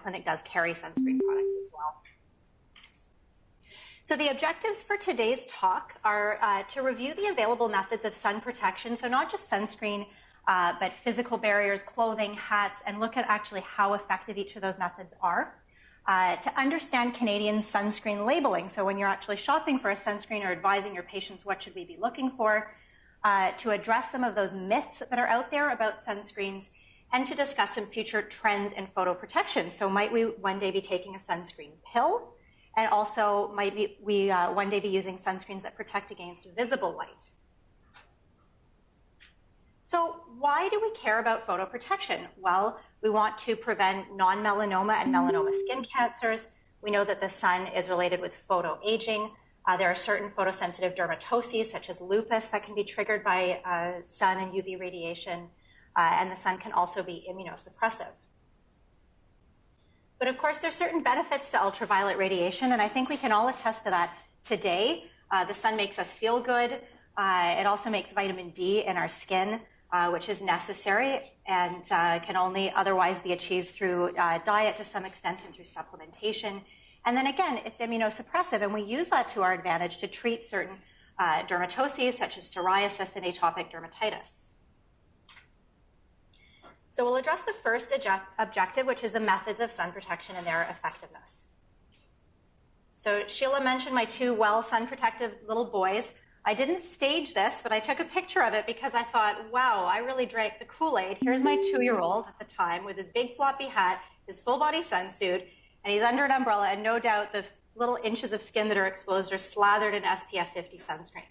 clinic does carry sunscreen products as well. So the objectives for today's talk are to review the available methods of sun protection, so not just sunscreen, but physical barriers, clothing, hats, and look at actually how effective each of those methods are. To understand Canadian sunscreen labeling, so when you're actually shopping for a sunscreen or advising your patients what should we be looking for, to address some of those myths that are out there about sunscreens, and to discuss some future trends in photoprotection. So might we one day be taking a sunscreen pill? And also, might we one day be using sunscreens that protect against visible light? So why do we care about photoprotection? Well, we want to prevent non-melanoma and melanoma skin cancers. We know that the sun is related with photoaging. There are certain photosensitive dermatoses, such as lupus, that can be triggered by sun and UV radiation. And the sun can also be immunosuppressive. But of course, there's certain benefits to ultraviolet radiation, and I think we can all attest to that today. The sun makes us feel good. It also makes vitamin D in our skin, which is necessary and can only otherwise be achieved through diet to some extent and through supplementation. And then again, it's immunosuppressive, and we use that to our advantage to treat certain dermatoses, such as psoriasis and atopic dermatitis. So we'll address the first objective, which is the methods of sun protection and their effectiveness. So Sheila mentioned my two sun protective little boys. I didn't stage this, but I took a picture of it because I thought, wow, I really drank the Kool-Aid. Here's my 2-year-old at the time with his big floppy hat, his full body sunsuit, and he's under an umbrella, and no doubt the little inches of skin that are exposed are slathered in SPF 50 sunscreen.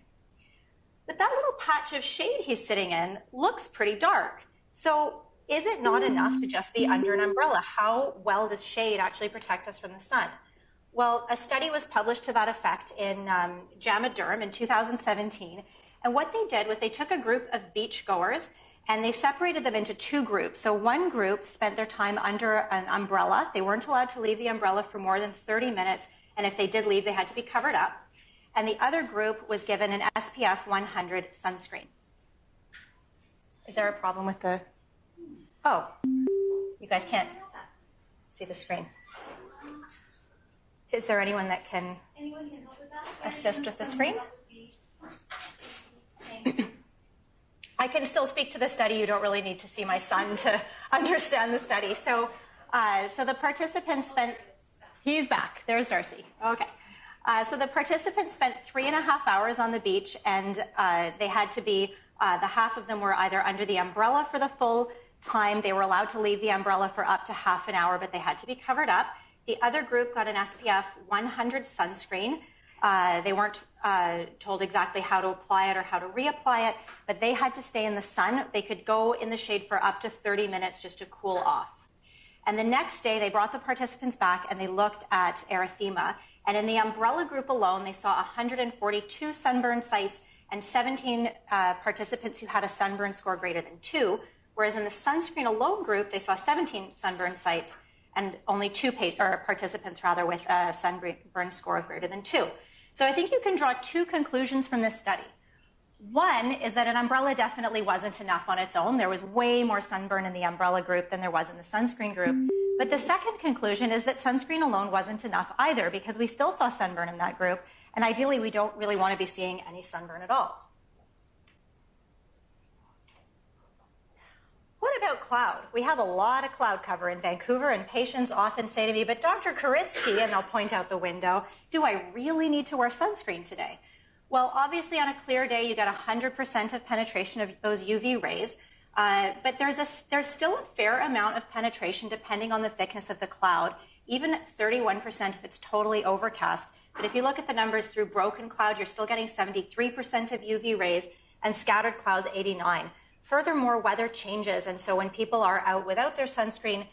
But that little patch of shade he's sitting in looks pretty dark. So is it not enough to just be under an umbrella? How well does shade actually protect us from the sun? Well, a study was published to that effect in JAMA Derm in 2017. And what they did was they took a group of beachgoers and they separated them into two groups. So one group spent their time under an umbrella. They weren't allowed to leave the umbrella for more than 30 minutes. And if they did leave, they had to be covered up. And the other group was given an SPF 100 sunscreen. Is there a problem with the... Oh, you guys can't see the screen. Is there anyone that can assist with the screen? I can still speak to the study. You don't really need to see my son to understand the study. So, the participants spent... He's back. There's Darcy. Okay. So the participants spent 3.5 hours on the beach, and they had to be... the half of them were either under the umbrella for the full time. They were allowed to leave the umbrella for up to half an hour, but they had to be covered up. The other group got an SPF 100 sunscreen. They weren't told exactly how to apply it or how to reapply it, but they had to stay in the sun. They could go in the shade for up to 30 minutes just to cool off. And the next day, they brought the participants back and they looked at erythema. And in the umbrella group alone, they saw 142 sunburn sites and 17 participants who had a sunburn score greater than 2. Whereas in the sunscreen alone group, they saw 17 sunburn sites and only 2 participants with a sunburn score of greater than 2. So I think you can draw 2 conclusions from this study. One is that an umbrella definitely wasn't enough on its own. There was way more sunburn in the umbrella group than there was in the sunscreen group. But the second conclusion is that sunscreen alone wasn't enough either, because we still saw sunburn in that group, and ideally we don't really want to be seeing any sunburn at all. What about cloud? We have a lot of cloud cover in Vancouver, and patients often say to me, but Dr. Kuritzky, and they'll point out the window, do I really need to wear sunscreen today? Well, obviously on a clear day, you get 100% of penetration of those UV rays, but there's still a fair amount of penetration depending on the thickness of the cloud, even 31% if it's totally overcast. But if you look at the numbers through broken cloud, you're still getting 73% of UV rays, and scattered clouds 89%. Furthermore, weather changes, and so when people are out without their sunscreen,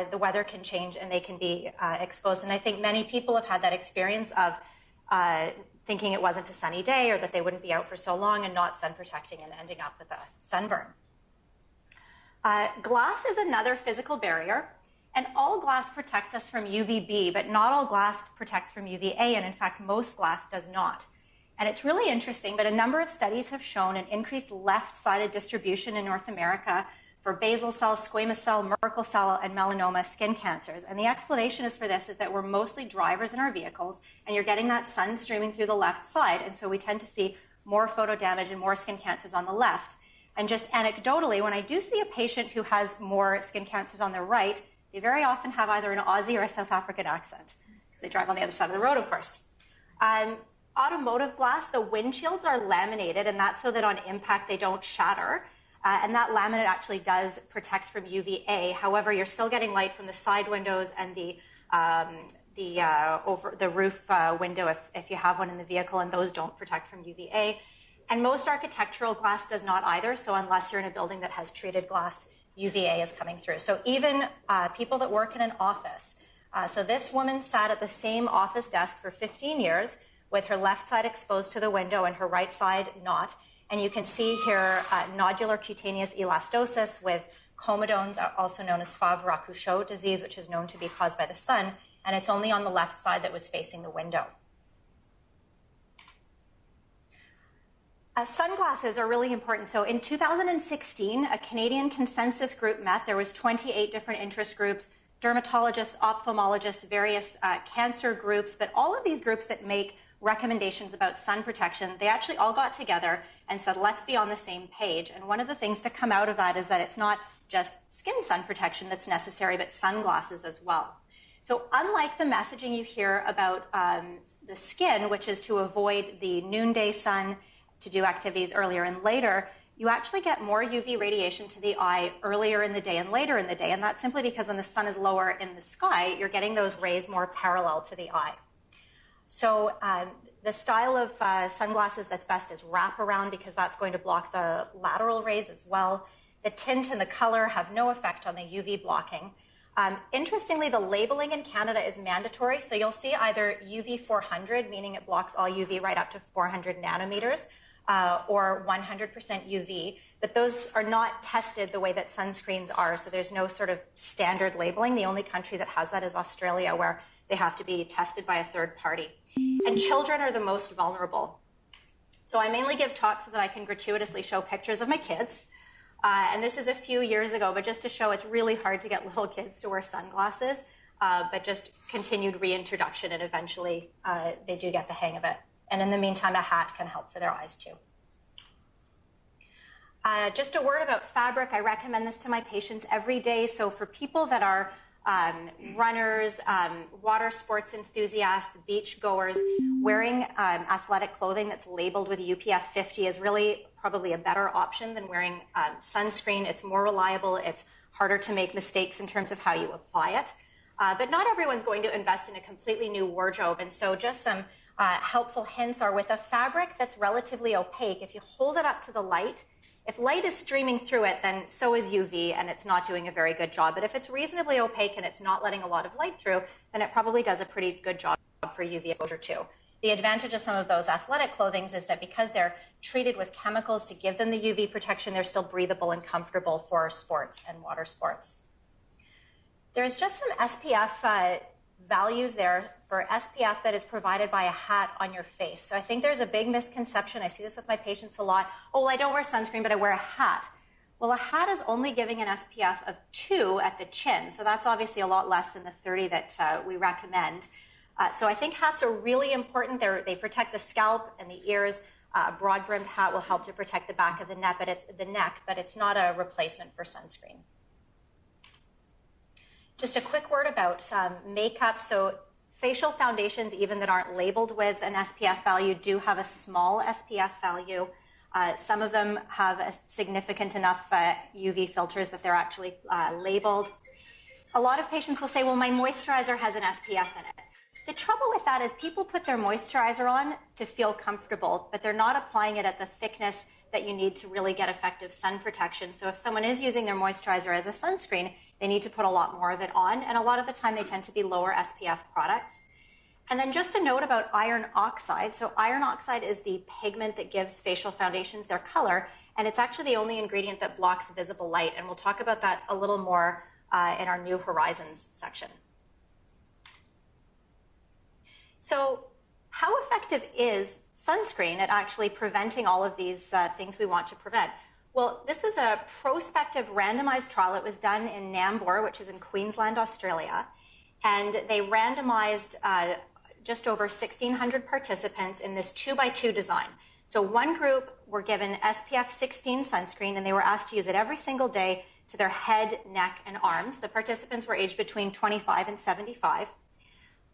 the weather can change and they can be exposed. And I think many people have had that experience of thinking it wasn't a sunny day or that they wouldn't be out for so long and not sun protecting and ending up with a sunburn. Glass is another physical barrier, and all glass protects us from UVB, but not all glass protects from UVA, and in fact, most glass does not. And it's really interesting, but a number of studies have shown an increased left-sided distribution in North America for basal cell, squamous cell, Merkel cell, and melanoma skin cancers. And the explanation is for this is that we're mostly drivers in our vehicles, and you're getting that sun streaming through the left side, and so we tend to see more photo damage and more skin cancers on the left. And just anecdotally, when I do see a patient who has more skin cancers on their right, they very often have either an Aussie or a South African accent, because they drive on the other side of the road, of course. Automotive glass, the windshields are laminated, and that's so that on impact they don't shatter. And that laminate actually does protect from UVA. However, you're still getting light from the side windows and the over the roof window if you have one in the vehicle, and those don't protect from UVA. And most architectural glass does not either, so unless you're in a building that has treated glass, UVA is coming through. So even people that work in an office. So this woman sat at the same office desk for 15 years with her left side exposed to the window and her right side not. And you can see here nodular cutaneous elastosis with comedones, also known as Favre-Raccouchot disease, which is known to be caused by the sun. And it's only on the left side that was facing the window. Sunglasses are really important. So in 2016, a Canadian consensus group met. There was 28 different interest groups, dermatologists, ophthalmologists, various cancer groups, but all of these groups that make recommendations about sun protection, they actually all got together and said, let's be on the same page. And one of the things to come out of that is that it's not just skin sun protection that's necessary, but sunglasses as well. So unlike the messaging you hear about the skin, which is to avoid the noonday sun, to do activities earlier and later, you actually get more UV radiation to the eye earlier in the day and later in the day. And that's simply because when the sun is lower in the sky, you're getting those rays more parallel to the eye. So the style of sunglasses that's best is wraparound, because that's going to block the lateral rays as well. The tint and the color have no effect on the UV blocking. Interestingly, the labeling in Canada is mandatory. So you'll see either UV 400, meaning it blocks all UV right up to 400 nanometers, or 100% UV. But those are not tested the way that sunscreens are. So there's no sort of standard labeling. The only country that has that is Australia, where they have to be tested by a third party. And children are the most vulnerable. So I mainly give talks so that I can gratuitously show pictures of my kids. And this is a few years ago, but just to show it's really hard to get little kids to wear sunglasses, but just continued reintroduction, and eventually they do get the hang of it. And in the meantime, a hat can help for their eyes too. Just a word about fabric. I recommend this to my patients every day. So for people that are runners, water sports enthusiasts, beach goers, wearing athletic clothing that's labeled with UPF 50 is really probably a better option than wearing sunscreen. It's more reliable. It's harder to make mistakes in terms of how you apply it. But not everyone's going to invest in a completely new wardrobe. And so just some helpful hints are with a fabric that's relatively opaque. If you hold it up to the light, if light is streaming through it, then so is UV, and it's not doing a very good job. But if it's reasonably opaque and it's not letting a lot of light through, then it probably does a pretty good job for UV exposure too. The advantage of some of those athletic clothings is that because they're treated with chemicals to give them the UV protection, they're still breathable and comfortable for sports and water sports. There's just some SPF values there for SPF that is provided by a hat on your face. So I think there's a big misconception. I see this with my patients a lot. Oh, well, I don't wear sunscreen, but I wear a hat. Well, a hat is only giving an SPF of 2 at the chin. So that's obviously a lot less than the 30 that we recommend. So I think hats are really important. They protect the scalp and the ears. A broad-brimmed hat will help to protect the back of the neck, but it's not a replacement for sunscreen. Just a quick word about makeup. So facial foundations, even that aren't labeled with an SPF value, do have a small SPF value. Some of them have a significant enough UV filters that they're actually labeled. A lot of patients will say, well, my moisturizer has an SPF in it. The trouble with that is people put their moisturizer on to feel comfortable, but they're not applying it at the thickness that you need to really get effective sun protection. So if someone is using their moisturizer as a sunscreen, they need to put a lot more of it on, and a lot of the time they tend to be lower SPF products. And then just a note about iron oxide. So iron oxide is the pigment that gives facial foundations their color, and it's actually the only ingredient that blocks visible light, and we'll talk about that a little more in our New Horizons section. So how effective is sunscreen at actually preventing all of these things we want to prevent? Well, this was a prospective randomized trial. It was done in Nambour, which is in Queensland, Australia, and they randomized just over 1,600 participants in this 2x2 design. So one group were given SPF 16 sunscreen, and they were asked to use it every single day to their head, neck, and arms. The participants were aged between 25 and 75.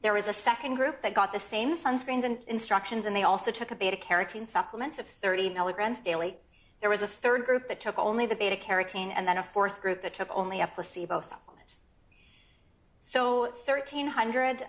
There was a second group that got the same sunscreens and instructions, and they also took a beta-carotene supplement of 30 milligrams daily. There was a third group that took only the beta-carotene, and then a fourth group that took only a placebo supplement. So 1,300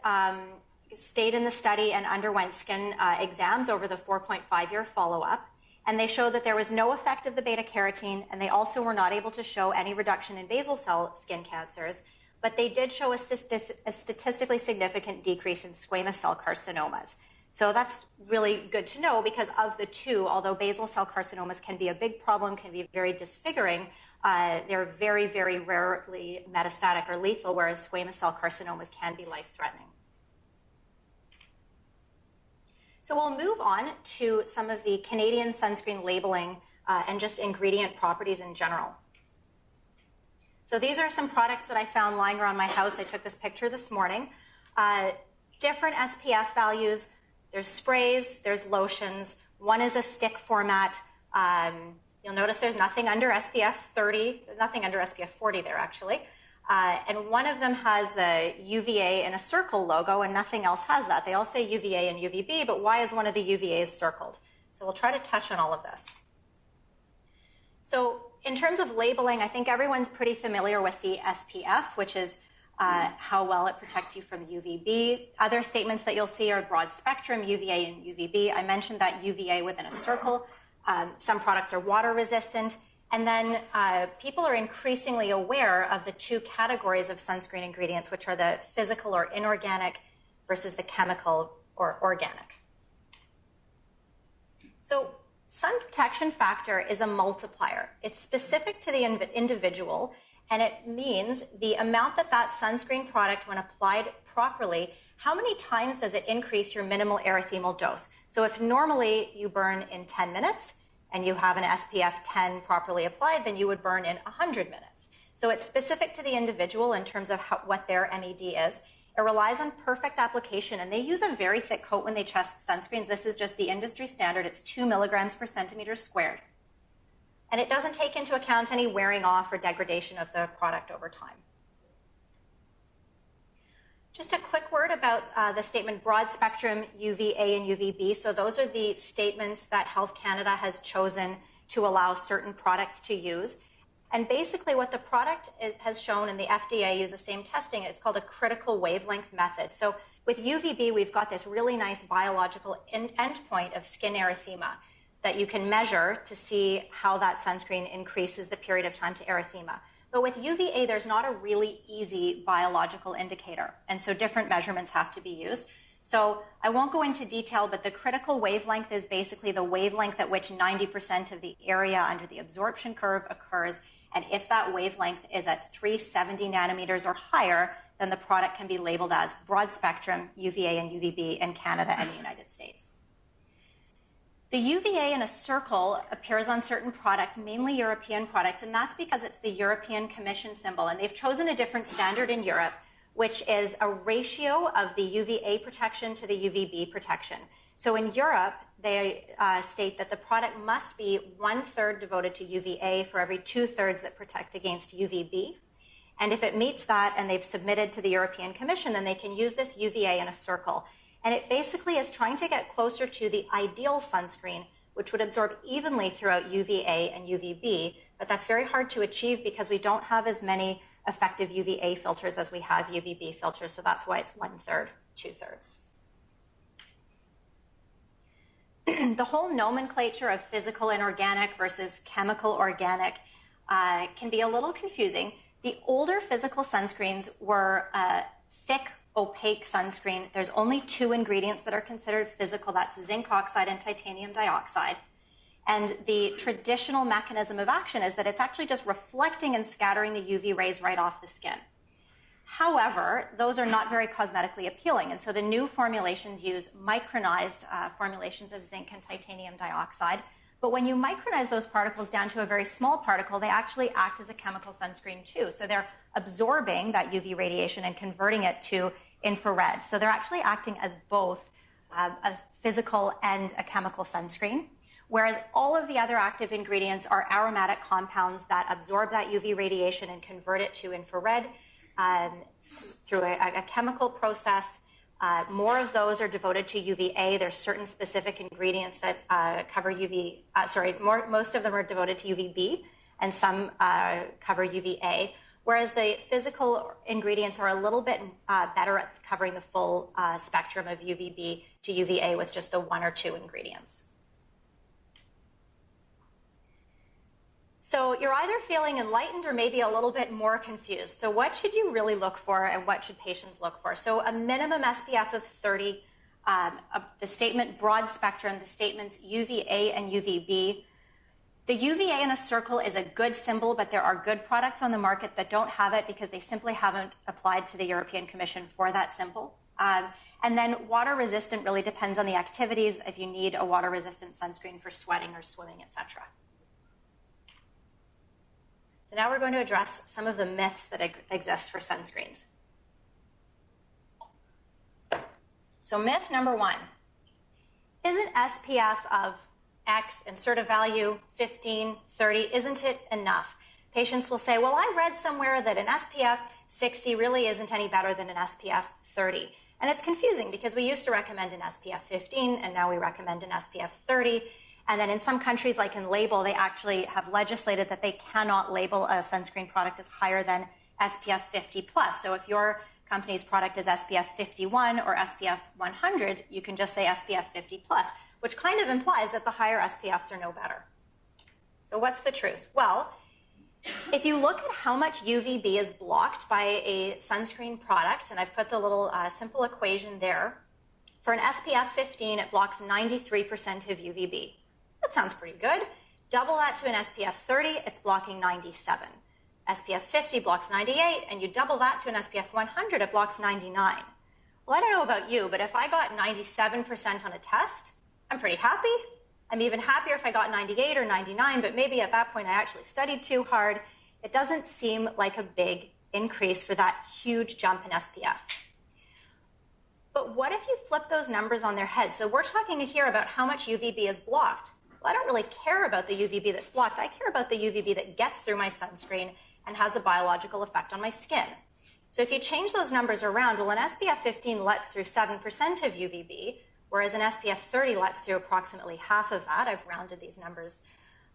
stayed in the study and underwent skin exams over the 4.5-year follow-up, and they showed that there was no effect of the beta-carotene, and they also were not able to show any reduction in basal cell skin cancers, but they did show a statistically significant decrease in squamous cell carcinomas. So that's really good to know, because of the two, although basal cell carcinomas can be a big problem, can be very disfiguring, they're very, very rarely metastatic or lethal, whereas squamous cell carcinomas can be life-threatening. So we'll move on to some of the Canadian sunscreen labeling and just ingredient properties in general. So these are some products that I found lying around my house. I took this picture this morning. Different SPF values. There's sprays, there's lotions. One is a stick format. You'll notice there's nothing under SPF 30, nothing under SPF 40 there actually. And one of them has the UVA in a circle logo, and nothing else has that. They all say UVA and UVB, but why is one of the UVAs circled? So we'll try to touch on all of this. So in terms of labeling, I think everyone's pretty familiar with the SPF, which is how well it protects you from UVB. Other statements that you'll see are broad spectrum, UVA and UVB. I mentioned that UVA within a circle. Some products are water resistant. And then people are increasingly aware of the two categories of sunscreen ingredients, which are the physical or inorganic versus the chemical or organic. So sun protection factor is a multiplier. It's specific to the individual, and it means the amount that sunscreen product, when applied properly, how many times does it increase your minimal erythemal dose? So if normally you burn in 10 minutes, and you have an SPF 10 properly applied, then you would burn in 100 minutes. So it's specific to the individual in terms of what their MED is. It relies on perfect application, and they use a very thick coat when they test sunscreens. This is just the industry standard. It's 2 milligrams per centimeter squared. And it doesn't take into account any wearing off or degradation of the product over time. Just a quick word about the statement broad spectrum UVA and UVB. So those are the statements that Health Canada has chosen to allow certain products to use. And basically what the product has shown, and the FDA use the same testing, it's called a critical wavelength method. So with UVB, we've got this really nice biological endpoint of skin erythema that you can measure to see how that sunscreen increases the period of time to erythema. But with UVA, there's not a really easy biological indicator, and so different measurements have to be used. So I won't go into detail, but the critical wavelength is basically the wavelength at which 90% of the area under the absorption curve occurs, and if that wavelength is at 370 nanometers or higher, then the product can be labeled as broad spectrum UVA and UVB in Canada and the United States. The UVA in a circle appears on certain products, mainly European products, and that's because it's the European Commission symbol, and they've chosen a different standard in Europe, which is a ratio of the UVA protection to the UVB protection. So in Europe, they state that the product must be 1/3 devoted to UVA for every 2/3 that protect against UVB. And if it meets that and they've submitted to the European Commission, then they can use this UVA in a circle. And it basically is trying to get closer to the ideal sunscreen, which would absorb evenly throughout UVA and UVB, but that's very hard to achieve because we don't have as many effective UVA filters as we have UVB filters, so that's why it's 1/3, 2/3. The whole nomenclature of physical inorganic versus chemical organic can be a little confusing. The older physical sunscreens were thick, opaque sunscreen. There's only 2 ingredients that are considered physical. That's zinc oxide and titanium dioxide. And the traditional mechanism of action is that it's actually just reflecting and scattering the UV rays right off the skin. However, those are not very cosmetically appealing, and so the new formulations use micronized formulations of zinc and titanium dioxide. But when you micronize those particles down to a very small particle, they actually act as a chemical sunscreen too. So they're absorbing that UV radiation and converting it to infrared. So they're actually acting as both a physical and a chemical sunscreen, whereas all of the other active ingredients are aromatic compounds that absorb that UV radiation and convert it to infrared through a chemical process. More of those are devoted to UVA. There's certain specific ingredients that cover most of them are devoted to UVB, and some cover UVA, whereas the physical ingredients are a little bit better at covering the full spectrum of UVB to UVA with just the one or two ingredients. So you're either feeling enlightened or maybe a little bit more confused. So what should you really look for, and what should patients look for? So a minimum SPF of 30, the statement broad spectrum, the statements UVA and UVB. The UVA in a circle is a good symbol, but there are good products on the market that don't have it because they simply haven't applied to the European Commission for that symbol. And then water resistant really depends on the activities, if you need a water resistant sunscreen for sweating or swimming, etc. So now we're going to address some of the myths that exist for sunscreens. So myth number one, isn't SPF of X, insert a value, 15, 30, isn't it enough? Patients will say, well, I read somewhere that an SPF 60 really isn't any better than an SPF 30. And it's confusing because we used to recommend an SPF 15 and now we recommend an SPF 30. And then in some countries, like in label, they actually have legislated that they cannot label a sunscreen product as higher than SPF 50 plus. So if your company's product is SPF 51 or SPF 100, you can just say SPF 50 plus, which kind of implies that the higher SPFs are no better. So what's the truth? Well, if you look at how much UVB is blocked by a sunscreen product, and I've put the little simple equation there, for an SPF 15, it blocks 93% of UVB. That sounds pretty good. Double that to an SPF 30, it's blocking 97. SPF 50 blocks 98, and you double that to an SPF 100, it blocks 99. Well, I don't know about you, but if I got 97% on a test, I'm pretty happy. I'm even happier if I got 98 or 99, but maybe at that point I actually studied too hard. It doesn't seem like a big increase for that huge jump in SPF. But what if you flip those numbers on their head? So we're talking here about how much UVB is blocked. Well, I don't really care about the UVB that's blocked. I care about the UVB that gets through my sunscreen and has a biological effect on my skin. So if you change those numbers around, well, an SPF 15 lets through 7% of UVB, whereas an SPF 30 lets through approximately half of that. I've rounded these numbers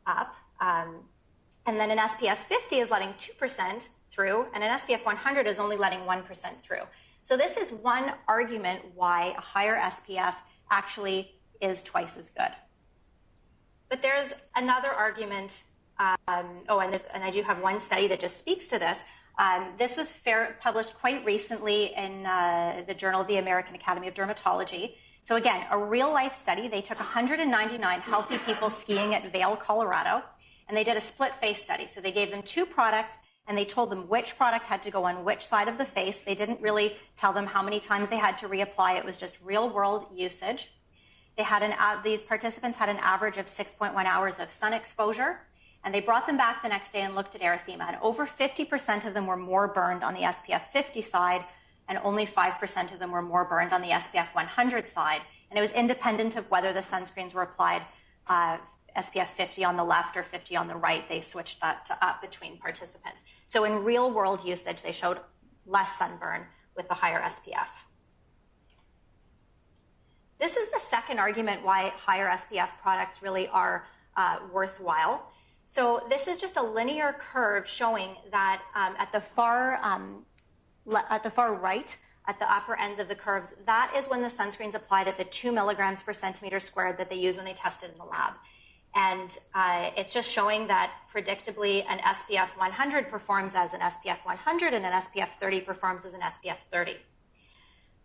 up. And then an SPF 50 is letting 2% through, and an SPF 100 is only letting 1% through. So this is one argument why a higher SPF actually is twice as good. But there's another argument, and I do have one study that just speaks to this. This was published quite recently in the Journal of the American Academy of Dermatology. So again, a real-life study. They took 199 healthy people skiing at Vail, Colorado, and they did a split-face study. So they gave them two products, and they told them which product had to go on which side of the face. They didn't really tell them how many times they had to reapply. It was just real-world usage. They had these participants had an average of 6.1 hours of sun exposure, and they brought them back the next day and looked at erythema, and over 50% of them were more burned on the SPF 50 side, and only 5% of them were more burned on the SPF 100 side. And it was independent of whether the sunscreens were applied SPF 50 on the left or 50 on the right. They switched that up between participants. So in real-world usage, they showed less sunburn with the higher SPF. This is the second argument why higher SPF products really are worthwhile. So this is just a linear curve showing that at the far right, at the upper ends of the curves, that is when the sunscreen's applied at the 2 milligrams per centimeter squared that they use when they test it in the lab. And it's just showing that predictably an SPF 100 performs as an SPF 100 and an SPF 30 performs as an SPF 30.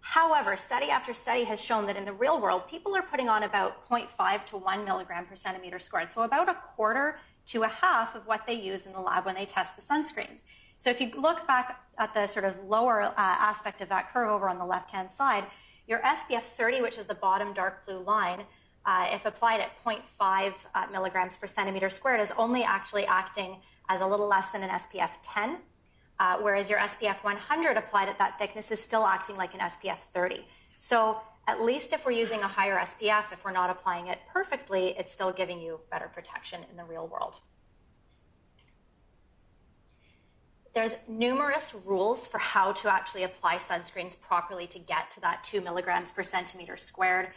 However, study after study has shown that in the real world, people are putting on about 0.5 to 1 milligram per centimeter squared, so about a quarter to a half of what they use in the lab when they test the sunscreens. So if you look back at the sort of lower aspect of that curve over on the left-hand side, your SPF 30, which is the bottom dark blue line, if applied at 0.5 milligrams per centimeter squared, is only actually acting as a little less than an SPF 10, whereas your SPF 100 applied at that thickness is still acting like an SPF 30. So at least if we're using a higher SPF, if we're not applying it perfectly, it's still giving you better protection in the real world. There's numerous rules for how to actually apply sunscreens properly to get to that 2 milligrams per centimeter squared.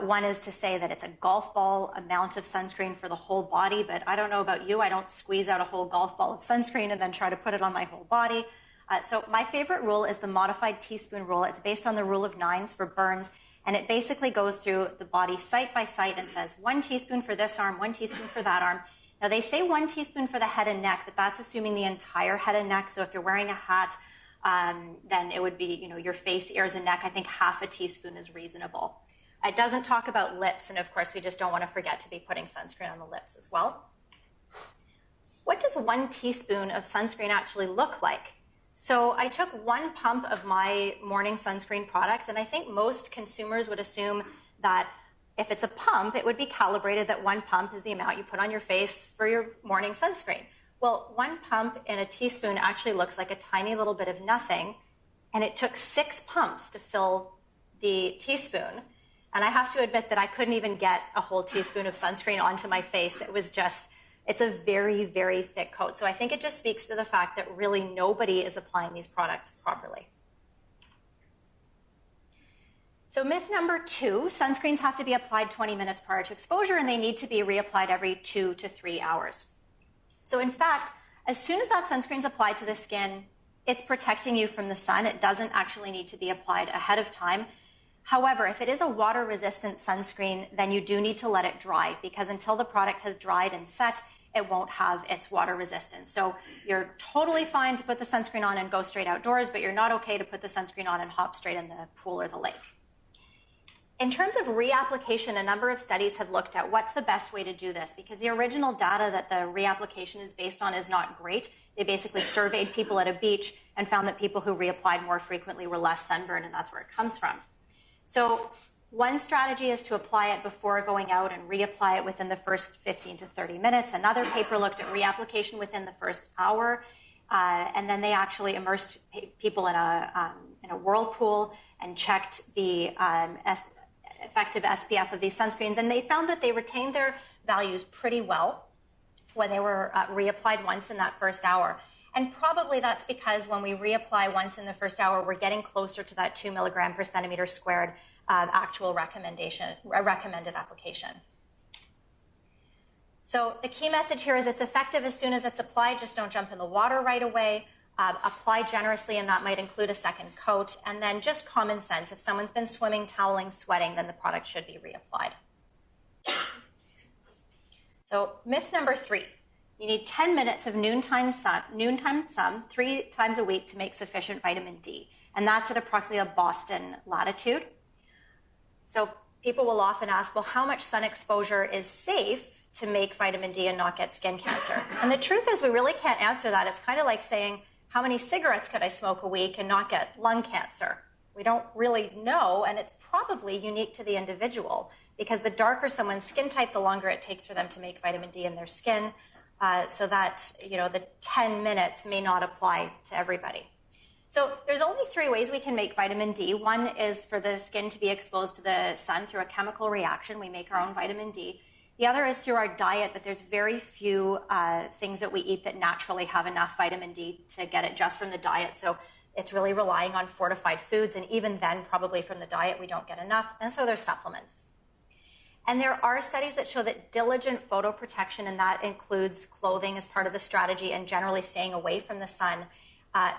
One is to say that it's a golf ball amount of sunscreen for the whole body, but I don't know about you, I don't squeeze out a whole golf ball of sunscreen and then try to put it on my whole body. So my favorite rule is the modified teaspoon rule. It's based on the rule of nines for burns, and it basically goes through the body site by site and says 1 teaspoon for this arm, 1 teaspoon for that arm. Now they say 1 teaspoon for the head and neck, but that's assuming the entire head and neck. So if you're wearing a hat, then it would be, your face, ears, and neck. I think half a teaspoon is reasonable. It doesn't talk about lips, and of course we just don't want to forget to be putting sunscreen on the lips as well. What does 1 teaspoon of sunscreen actually look like? So I took 1 pump of my morning sunscreen product, and I think most consumers would assume that if it's a pump, it would be calibrated that 1 pump is the amount you put on your face for your morning sunscreen. Well, 1 pump in a teaspoon actually looks like a tiny little bit of nothing, and it took 6 pumps to fill the teaspoon. And I have to admit that I couldn't even get a whole teaspoon of sunscreen onto my face. It's a very, very thick coat. So I think it just speaks to the fact that really nobody is applying these products properly. So myth number 2, sunscreens have to be applied 20 minutes prior to exposure, and they need to be reapplied every 2 to 3 hours. So in fact, as soon as that sunscreen is applied to the skin, it's protecting you from the sun. It doesn't actually need to be applied ahead of time. However, if it is a water-resistant sunscreen, then you do need to let it dry, because until the product has dried and set, it won't have its water resistance. So you're totally fine to put the sunscreen on and go straight outdoors, but you're not okay to put the sunscreen on and hop straight in the pool or the lake. In terms of reapplication, a number of studies have looked at what's the best way to do this, because the original data that the reapplication is based on is not great. They basically surveyed people at a beach and found that people who reapplied more frequently were less sunburned, and that's where it comes from. So one strategy is to apply it before going out and reapply it within the first 15 to 30 minutes. Another paper looked at reapplication within the first hour, and then they actually immersed people in a whirlpool and checked the effective SPF of these sunscreens, and they found that they retained their values pretty well when they were reapplied once in that first hour. And probably that's because when we reapply once in the first hour, we're getting closer to that 2 milligram per centimeter squared actual recommended application. So the key message here is it's effective as soon as it's applied. Just don't jump in the water right away. Apply generously, and that might include a second coat. And then just common sense. If someone's been swimming, toweling, sweating, then the product should be reapplied. So myth number 3. You need 10 minutes of noontime sun 3 times a week to make sufficient vitamin D. And that's at approximately a Boston latitude. So people will often ask, well, how much sun exposure is safe to make vitamin D and not get skin cancer? And the truth is we really can't answer that. It's kind of like saying, how many cigarettes could I smoke a week and not get lung cancer? We don't really know, and it's probably unique to the individual, because the darker someone's skin type, the longer it takes for them to make vitamin D in their skin. So that, the 10 minutes may not apply to everybody. So there's only 3 ways we can make vitamin D. One is for the skin to be exposed to the sun through a chemical reaction. We make our own vitamin D. The other is through our diet, but there's very few things that we eat that naturally have enough vitamin D to get it just from the diet. So it's really relying on fortified foods, and even then, probably from the diet, we don't get enough. And so there's supplements. And there are studies that show that diligent photoprotection, and that includes clothing as part of the strategy and generally staying away from the sun,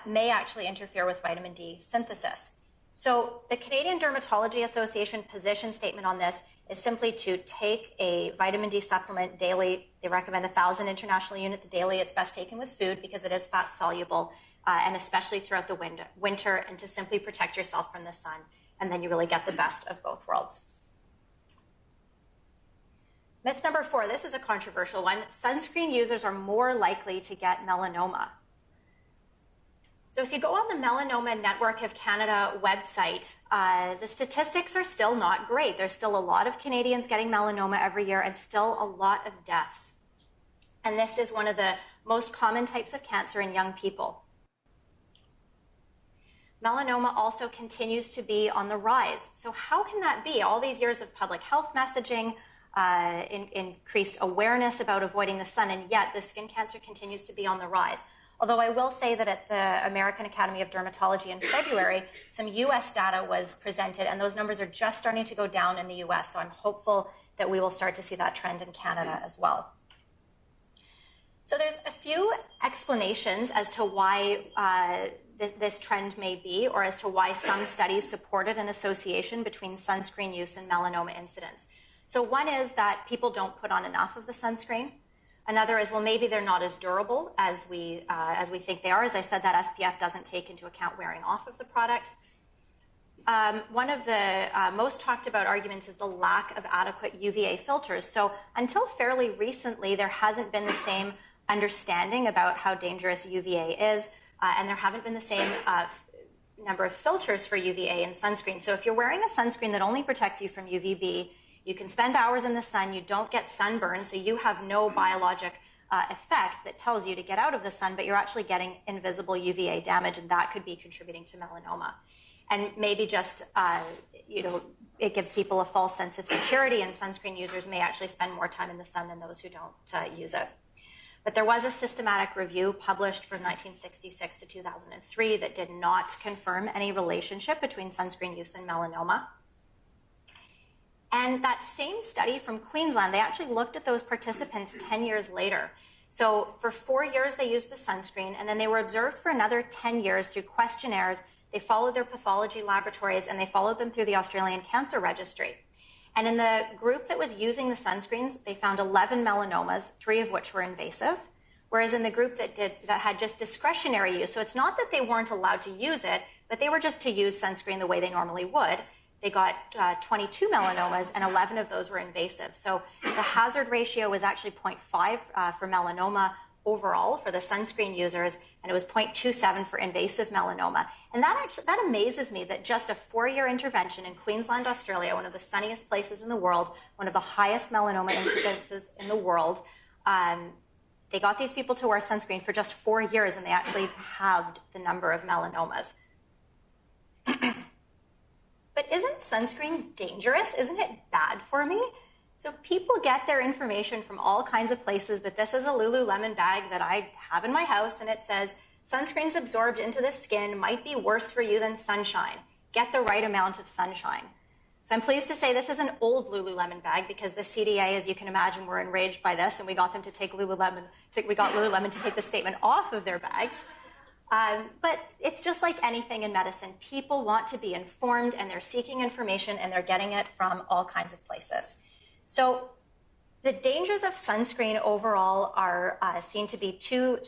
may actually interfere with vitamin D synthesis. So the Canadian Dermatology Association position statement on this is simply to take a vitamin D supplement daily. They recommend 1,000 international units daily. It's best taken with food because it is fat soluble, and especially throughout the winter, and to simply protect yourself from the sun. And then you really get the best of both worlds. Myth number 4, this is a controversial one. Sunscreen users are more likely to get melanoma. So if you go on the Melanoma Network of Canada website, the statistics are still not great. There's still a lot of Canadians getting melanoma every year and still a lot of deaths. And this is one of the most common types of cancer in young people. Melanoma also continues to be on the rise. So how can that be? All these years of public health messaging, increased awareness about avoiding the sun, and yet the skin cancer continues to be on the rise. Although I will say that at the American Academy of Dermatology in February, some US data was presented, and those numbers are just starting to go down in the US. So I'm hopeful that we will start to see that trend in Canada as well. So there's a few explanations as to why this trend may be, or as to why some studies supported an association between sunscreen use and melanoma incidence. So one is that people don't put on enough of the sunscreen. Another is, well, maybe they're not as durable as we think they are. As I said, that SPF doesn't take into account wearing off of the product. One of the most talked about arguments is the lack of adequate UVA filters. So until fairly recently, there hasn't been the same understanding about how dangerous UVA is, and there haven't been the same number of filters for UVA in sunscreen. So if you're wearing a sunscreen that only protects you from UVB, you can spend hours in the sun, you don't get sunburn, so you have no biologic effect that tells you to get out of the sun, but you're actually getting invisible UVA damage, and that could be contributing to melanoma. And maybe just, it gives people a false sense of security, and sunscreen users may actually spend more time in the sun than those who don't use it. But there was a systematic review published from 1966 to 2003 that did not confirm any relationship between sunscreen use and melanoma. And that same study from Queensland, they actually looked at those participants 10 years later. So for 4 years, they used the sunscreen, and then they were observed for another 10 years through questionnaires. They followed their pathology laboratories, and they followed them through the Australian Cancer Registry. And in the group that was using the sunscreens, they found 11 melanomas, 3 of which were invasive, whereas in the group that had just discretionary use, so it's not that they weren't allowed to use it, but they were just to use sunscreen the way they normally would, they got 22 melanomas, and 11 of those were invasive. So the hazard ratio was actually 0.5 for melanoma overall for the sunscreen users, and it was 0.27 for invasive melanoma. And that amazes me that just a 4-year intervention in Queensland, Australia, one of the sunniest places in the world, one of the highest melanoma incidences in the world, they got these people to wear sunscreen for just 4 years, and they actually halved the number of melanomas. But isn't sunscreen dangerous? Isn't it bad for me? So people get their information from all kinds of places, but this is a Lululemon bag that I have in my house, and it says, sunscreens absorbed into the skin might be worse for you than sunshine. Get the right amount of sunshine. So I'm pleased to say this is an old Lululemon bag, because the CDA, as you can imagine, were enraged by this, and we got them to take Lululemon to take the statement off of their bags. But it's just like anything in medicine. People want to be informed, and they're seeking information, and they're getting it from all kinds of places. So the dangers of sunscreen overall are seen to be two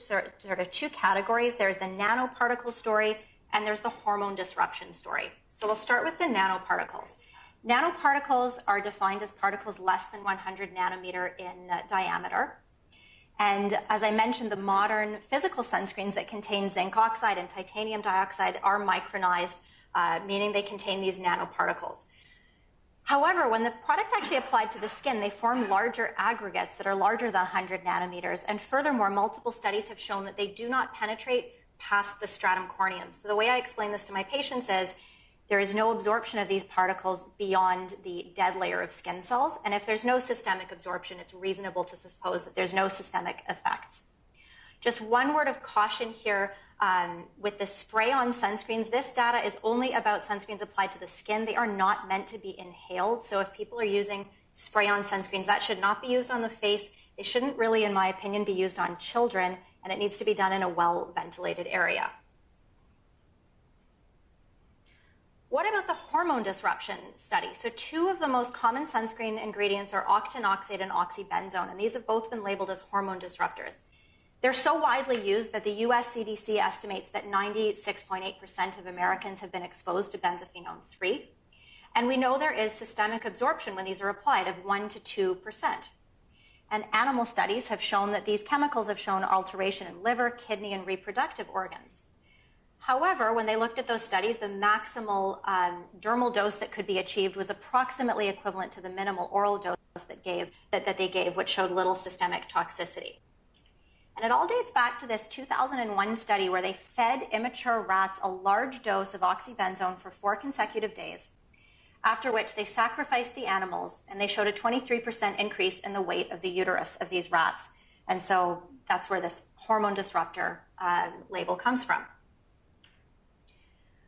categories. There's the nanoparticle story, and there's the hormone disruption story. So we'll start with the nanoparticles. Nanoparticles are defined as particles less than 100 nanometer in diameter. And as I mentioned, the modern physical sunscreens that contain zinc oxide and titanium dioxide are micronized, meaning they contain these nanoparticles. However, when the product's actually applied to the skin, they form larger aggregates that are larger than 100 nanometers. And furthermore, multiple studies have shown that they do not penetrate past the stratum corneum. So the way I explain this to my patients is there is no absorption of these particles beyond the dead layer of skin cells. And if there's no systemic absorption, it's reasonable to suppose that there's no systemic effects. Just one word of caution here. With the spray-on sunscreens, this data is only about sunscreens applied to the skin. They are not meant to be inhaled. So if people are using spray-on sunscreens, that should not be used on the face. They shouldn't really, in my opinion, be used on children, and it needs to be done in a well-ventilated area. What about the hormone disruption study? So 2 of the most common sunscreen ingredients are octinoxate and oxybenzone, and these have both been labeled as hormone disruptors. They're so widely used that the US CDC estimates that 96.8% of Americans have been exposed to benzophenone 3. And we know there is systemic absorption when these are applied of 1 to 2%. And animal studies have shown that these chemicals have shown alteration in liver, kidney, and reproductive organs. However, when they looked at those studies, the maximal dermal dose that could be achieved was approximately equivalent to the minimal oral dose that they gave, which showed little systemic toxicity. And it all dates back to this 2001 study where they fed immature rats a large dose of oxybenzone for 4 consecutive days, after which they sacrificed the animals, and they showed a 23% increase in the weight of the uterus of these rats. And so that's where this hormone disruptor label comes from.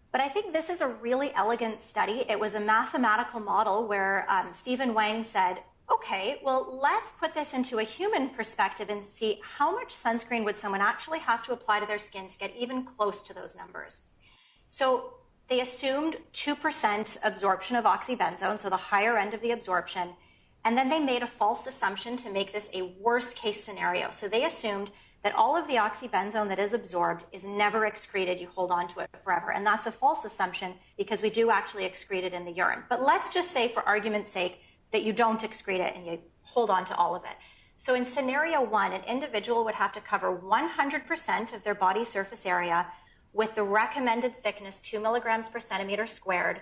But I think this is a really elegant study. It was a mathematical model where Stephen Wang said, okay, well, let's put this into a human perspective and see how much sunscreen would someone actually have to apply to their skin to get even close to those numbers. So they assumed 2% absorption of oxybenzone, so the higher end of the absorption, and then they made a false assumption to make this a worst case scenario. So they assumed that all of the oxybenzone that is absorbed is never excreted. You hold on to it forever. And that's a false assumption because we do actually excrete it in the urine. But let's just say, for argument's sake, that you don't excrete it and you hold on to all of it. So in scenario 1, an individual would have to cover 100% of their body surface area with the recommended thickness 2 milligrams per centimeter squared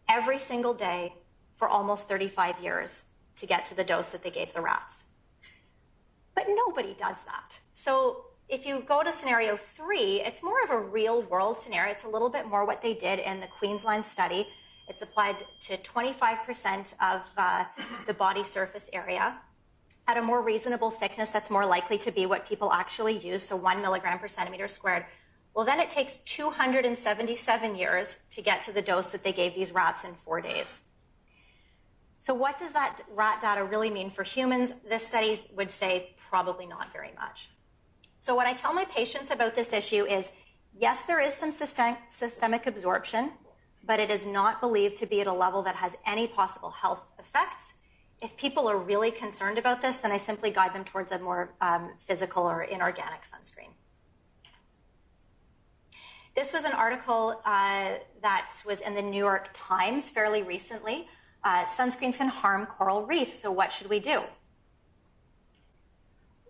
every single day for almost 35 years to get to the dose that they gave the rats. But nobody does that. So if you go to scenario 3, it's more of a real world scenario. It's a little bit more what they did in the Queensland study. It's applied to 25% of the body surface area at a more reasonable thickness that's more likely to be what people actually use, so 1 milligram per centimeter squared. Well, then it takes 277 years to get to the dose that they gave these rats in 4 days. So what does that rat data really mean for humans? This study would say probably not very much. So what I tell my patients about this issue is, yes, there is some systemic absorption, but it is not believed to be at a level that has any possible health effects. If people are really concerned about this, then I simply guide them towards a more physical or inorganic sunscreen. This was an article that was in the New York Times fairly recently. Sunscreens can harm coral reefs, so what should we do?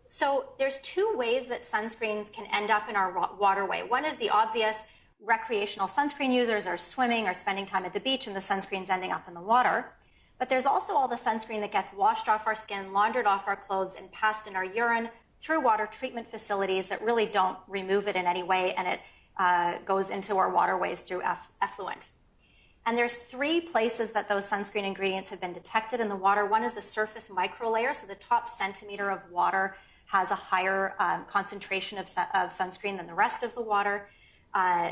So there's 2 ways that sunscreens can end up in our waterway. One is the obvious: recreational sunscreen users are swimming or spending time at the beach and the sunscreen's ending up in the water. But there's also all the sunscreen that gets washed off our skin, laundered off our clothes, and passed in our urine through water treatment facilities that really don't remove it in any way, and it goes into our waterways through effluent. And there's 3 places that those sunscreen ingredients have been detected in the water. One is the surface microlayer, so the top centimeter of water has a higher concentration of sunscreen than the rest of the water.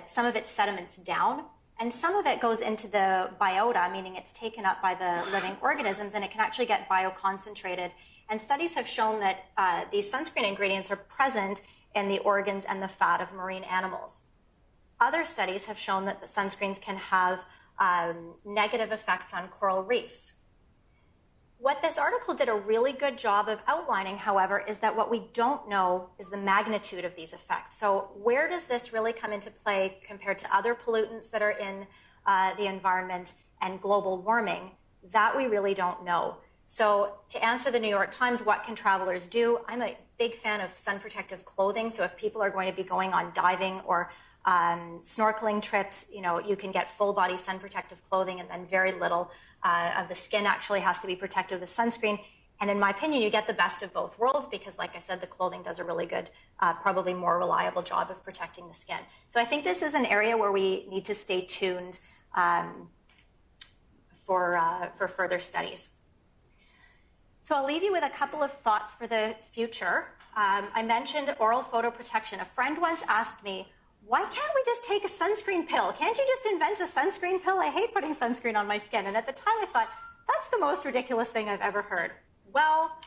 Some of it sediments down, and some of it goes into the biota, meaning it's taken up by the living organisms, and it can actually get bioconcentrated. And studies have shown that these sunscreen ingredients are present in the organs and the fat of marine animals. Other studies have shown that the sunscreens can have negative effects on coral reefs. What this article did a really good job of outlining, however, is that what we don't know is the magnitude of these effects. So where does this really come into play compared to other pollutants that are in the environment and global warming? That we really don't know. So to answer the New York Times, what can travelers do? I'm a big fan of sun protective clothing. So if people are going to be going on diving or snorkeling trips, you can get full body sun protective clothing, and then very little of the skin actually has to be protected with sunscreen. And in my opinion, you get the best of both worlds because, like I said, the clothing does a really good, probably more reliable job of protecting the skin. So I think this is an area where we need to stay tuned for further studies. So I'll leave you with a couple of thoughts for the future. I mentioned oral photoprotection. A friend once asked me, why can't we just take a sunscreen pill? Can't you just invent a sunscreen pill? I hate putting sunscreen on my skin. And at the time I thought, that's the most ridiculous thing I've ever heard. Well,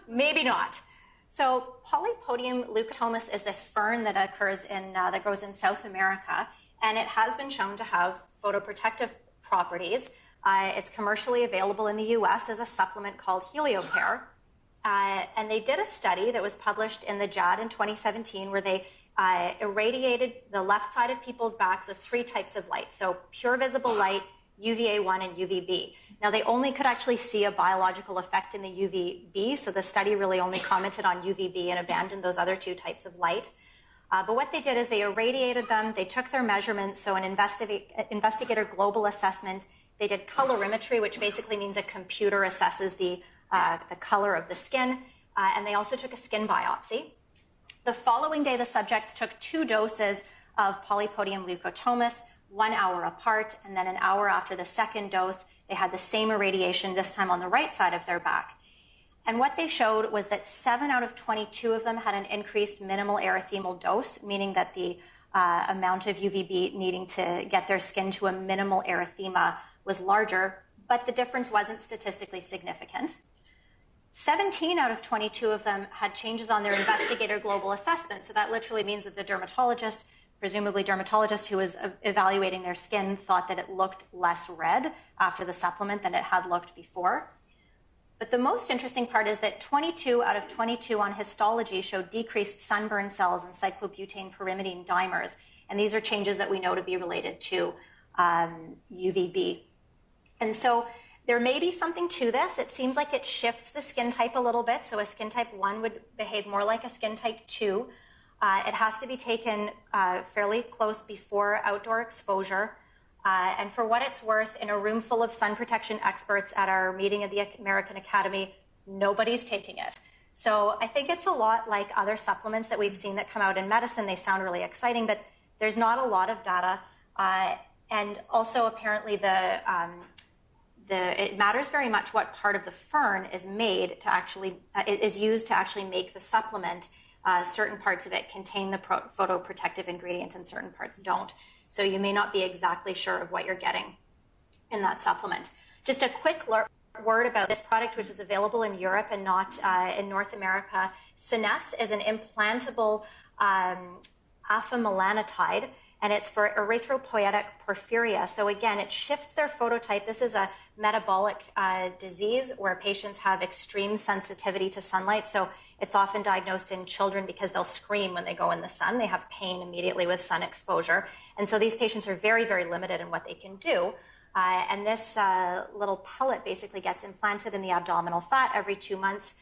maybe not. So Polypodium leucotomos is this fern that occurs that grows in South America, and it has been shown to have photoprotective properties. It's commercially available in the US as a supplement called HelioCare. And they did a study that was published in the JAD in 2017 where they irradiated the left side of people's backs with 3 types of light. So pure visible light, UVA1 and UVB. Now they only could actually see a biological effect in the UVB, so the study really only commented on UVB and abandoned those other 2 types of light. But what they did is they irradiated them, they took their measurements, so an investigator global assessment. They did colorimetry, which basically means a computer assesses the color of the skin, and they also took a skin biopsy. The following day, the subjects took 2 doses of Polypodium leucotomos, 1 hour apart, and then an hour after the second dose, they had the same irradiation, this time on the right side of their back. And what they showed was that 7 out of 22 of them had an increased minimal erythemal dose, meaning that the amount of UVB needing to get their skin to a minimal erythema was larger, but the difference wasn't statistically significant. 17 out of 22 of them had changes on their investigator global assessment. So that literally means that the dermatologist, presumably dermatologist who was evaluating their skin, thought that it looked less red after the supplement than it had looked before. But the most interesting part is that 22 out of 22 on histology showed decreased sunburn cells and cyclobutane pyrimidine dimers. And these are changes that we know to be related to UVB. And so there may be something to this. It seems like it shifts the skin type a little bit. So a skin type 1 would behave more like a skin type 2. It has to be taken fairly close before outdoor exposure. And for what it's worth, in a room full of sun protection experts at our meeting of the American Academy, nobody's taking it. So I think it's a lot like other supplements that we've seen that come out in medicine. They sound really exciting, but there's not a lot of data. And also apparently it matters very much what part of the fern is made to actually, is used to actually make the supplement. Certain parts of it contain the photoprotective ingredient and certain parts don't. So you may not be exactly sure of what you're getting in that supplement. Just a quick word about this product, which is available in Europe and not in North America. Scenesse is an implantable Afamelanotide, and it's for erythropoietic porphyria. So again, it shifts their phototype. This is a metabolic disease where patients have extreme sensitivity to sunlight. So it's often diagnosed in children because they'll scream when they go in the sun. They have pain immediately with sun exposure. And so these patients are very, very limited in what they can do. And this little pellet basically gets implanted in the abdominal fat every 2 months,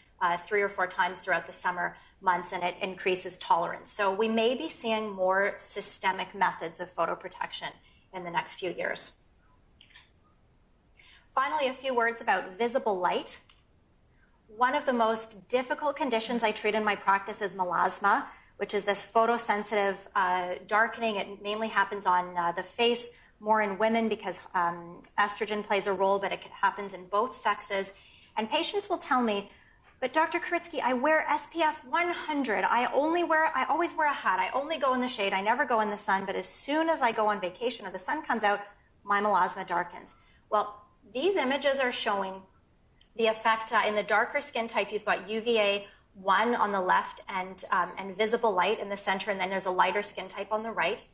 3 or 4 times throughout the summer months, and it increases tolerance. So we may be seeing more systemic methods of photoprotection in the next few years. Finally, a few words about visible light. One of the most difficult conditions I treat in my practice is melasma, which is this photosensitive darkening. It mainly happens on the face, more in women because estrogen plays a role, but it happens in both sexes. And patients will tell me, but Dr. Kuritzky, I wear SPF 100. I always wear a hat. I only go in the shade. I never go in the sun. But as soon as I go on vacation or the sun comes out, my melasma darkens. Well, these images are showing the effect in the darker skin type. You've got UVA 1 on the left and visible light in the center, and then there's a lighter skin type on the right.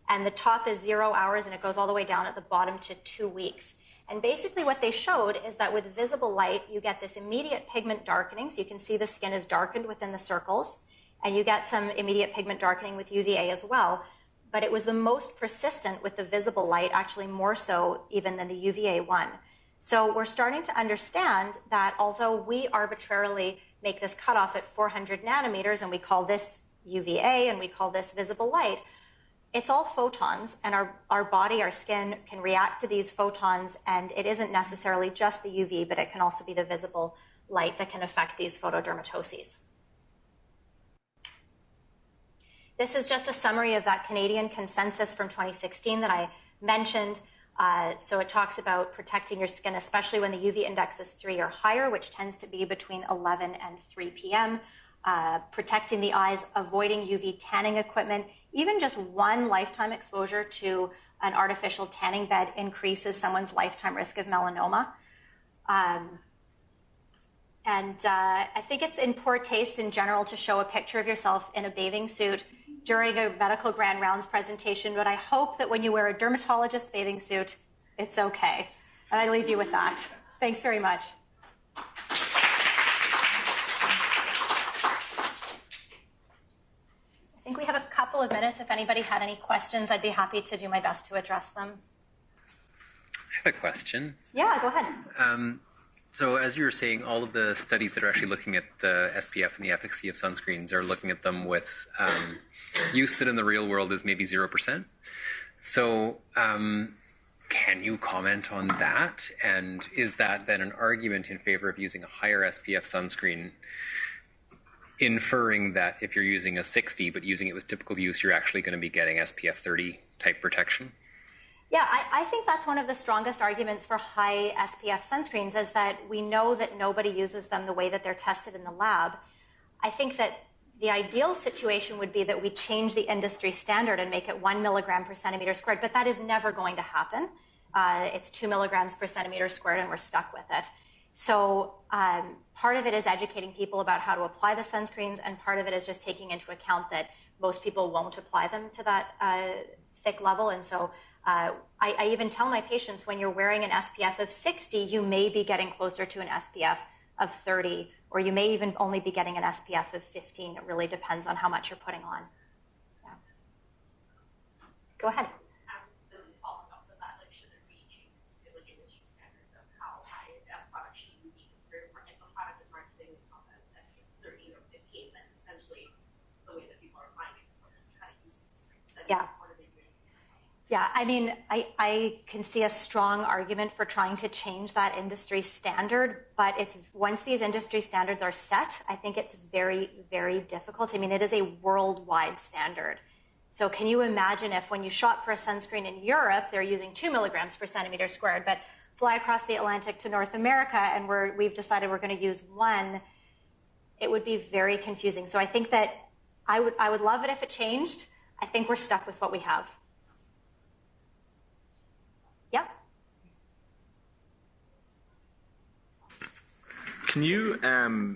And the top is 0 hours, and it goes all the way down at the bottom to 2 weeks. And basically what they showed is that with visible light, you get this immediate pigment darkening. So you can see the skin is darkened within the circles, and you get some immediate pigment darkening with UVA as well. But it was the most persistent with the visible light, actually more so even than the UVA 1. So we're starting to understand that although we arbitrarily make this cutoff at 400 nanometers, and we call this UVA and we call this visible light, it's all photons, and our body, our skin can react to these photons, and it isn't necessarily just the UV, but it can also be the visible light that can affect these photodermatoses. This is just a summary of that Canadian consensus from 2016 that I mentioned. So it talks about protecting your skin, especially when the UV index is 3 or higher, which tends to be between 11 and 3 p.m., protecting the eyes, avoiding UV tanning equipment. Even just one lifetime exposure to an artificial tanning bed increases someone's lifetime risk of melanoma. I think it's in poor taste in general to show a picture of yourself in a bathing suit during a medical grand rounds presentation, but I hope that when you wear a dermatologist bathing suit, it's okay. And I leave you with that. Thanks very much. I think we have a couple of minutes. If anybody had any questions, I'd be happy to do my best to address them. I have a question. Yeah, go ahead. So as you were saying, all of the studies that are actually looking at the SPF and the efficacy of sunscreens are looking at them with use that in the real world is maybe 0%. So can you comment on that? And is that then an argument in favor of using a higher SPF sunscreen, inferring that if you're using a 60 but using it with typical use, you're actually going to be getting SPF 30 type protection? Yeah, I think that's one of the strongest arguments for high SPF sunscreens, is that we know that nobody uses them the way that they're tested in the lab. I think that the ideal situation would be that we change the industry standard and make it 1 milligram per centimeter squared, but that is never going to happen. It's 2 milligrams per centimeter squared, and we're stuck with it. So part of it is educating people about how to apply the sunscreens, and part of it is just taking into account that most people won't apply them to that thick level. And so I even tell my patients, when you're wearing an SPF of 60, you may be getting closer to an SPF of 30, or you may even only be getting an SPF of 15. It really depends on how much you're putting on. Yeah. Go ahead. Following up on that, should there be changes to industry standards of how high a product should be considered? If a product is marketing itself as SPF 30 or 15, then essentially the way that people are buying it is kind of using this. Yeah. Yeah, I mean, I can see a strong argument for trying to change that industry standard, but once these industry standards are set, I think it's very, very difficult. I mean, it is a worldwide standard. So can you imagine if when you shop for a sunscreen in Europe, they're using 2 milligrams per centimeter squared, but fly across the Atlantic to North America and we've decided we're going to use 1, it would be very confusing. So I think that I would love it if it changed. I think we're stuck with what we have. Yep. Can you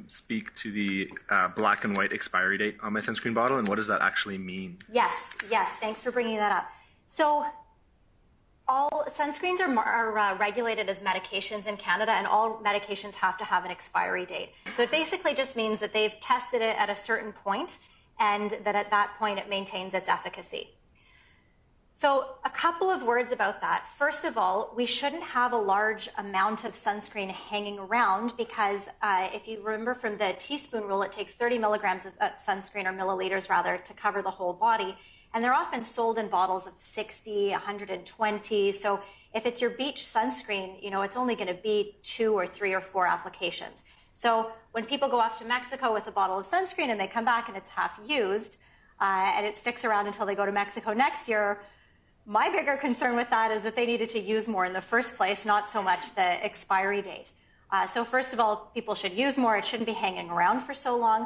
speak to the black and white expiry date on my sunscreen bottle, and what does that actually mean? Yes. Thanks for bringing that up. So all sunscreens are regulated as medications in Canada, and all medications have to have an expiry date. So it basically just means that they've tested it at a certain point, and that at that point it maintains its efficacy. So a couple of words about that. First of all, we shouldn't have a large amount of sunscreen hanging around, because if you remember from the teaspoon rule, it takes 30 milligrams of sunscreen, or milliliters rather, to cover the whole body. And they're often sold in bottles of 60, 120. So if it's your beach sunscreen, it's only going to be 2 or 3 or 4 applications. So when people go off to Mexico with a bottle of sunscreen and they come back and it's half used, and it sticks around until they go to Mexico next year, my bigger concern with that is that they needed to use more in the first place, not so much the expiry date. So first of all, people should use more. It shouldn't be hanging around for so long.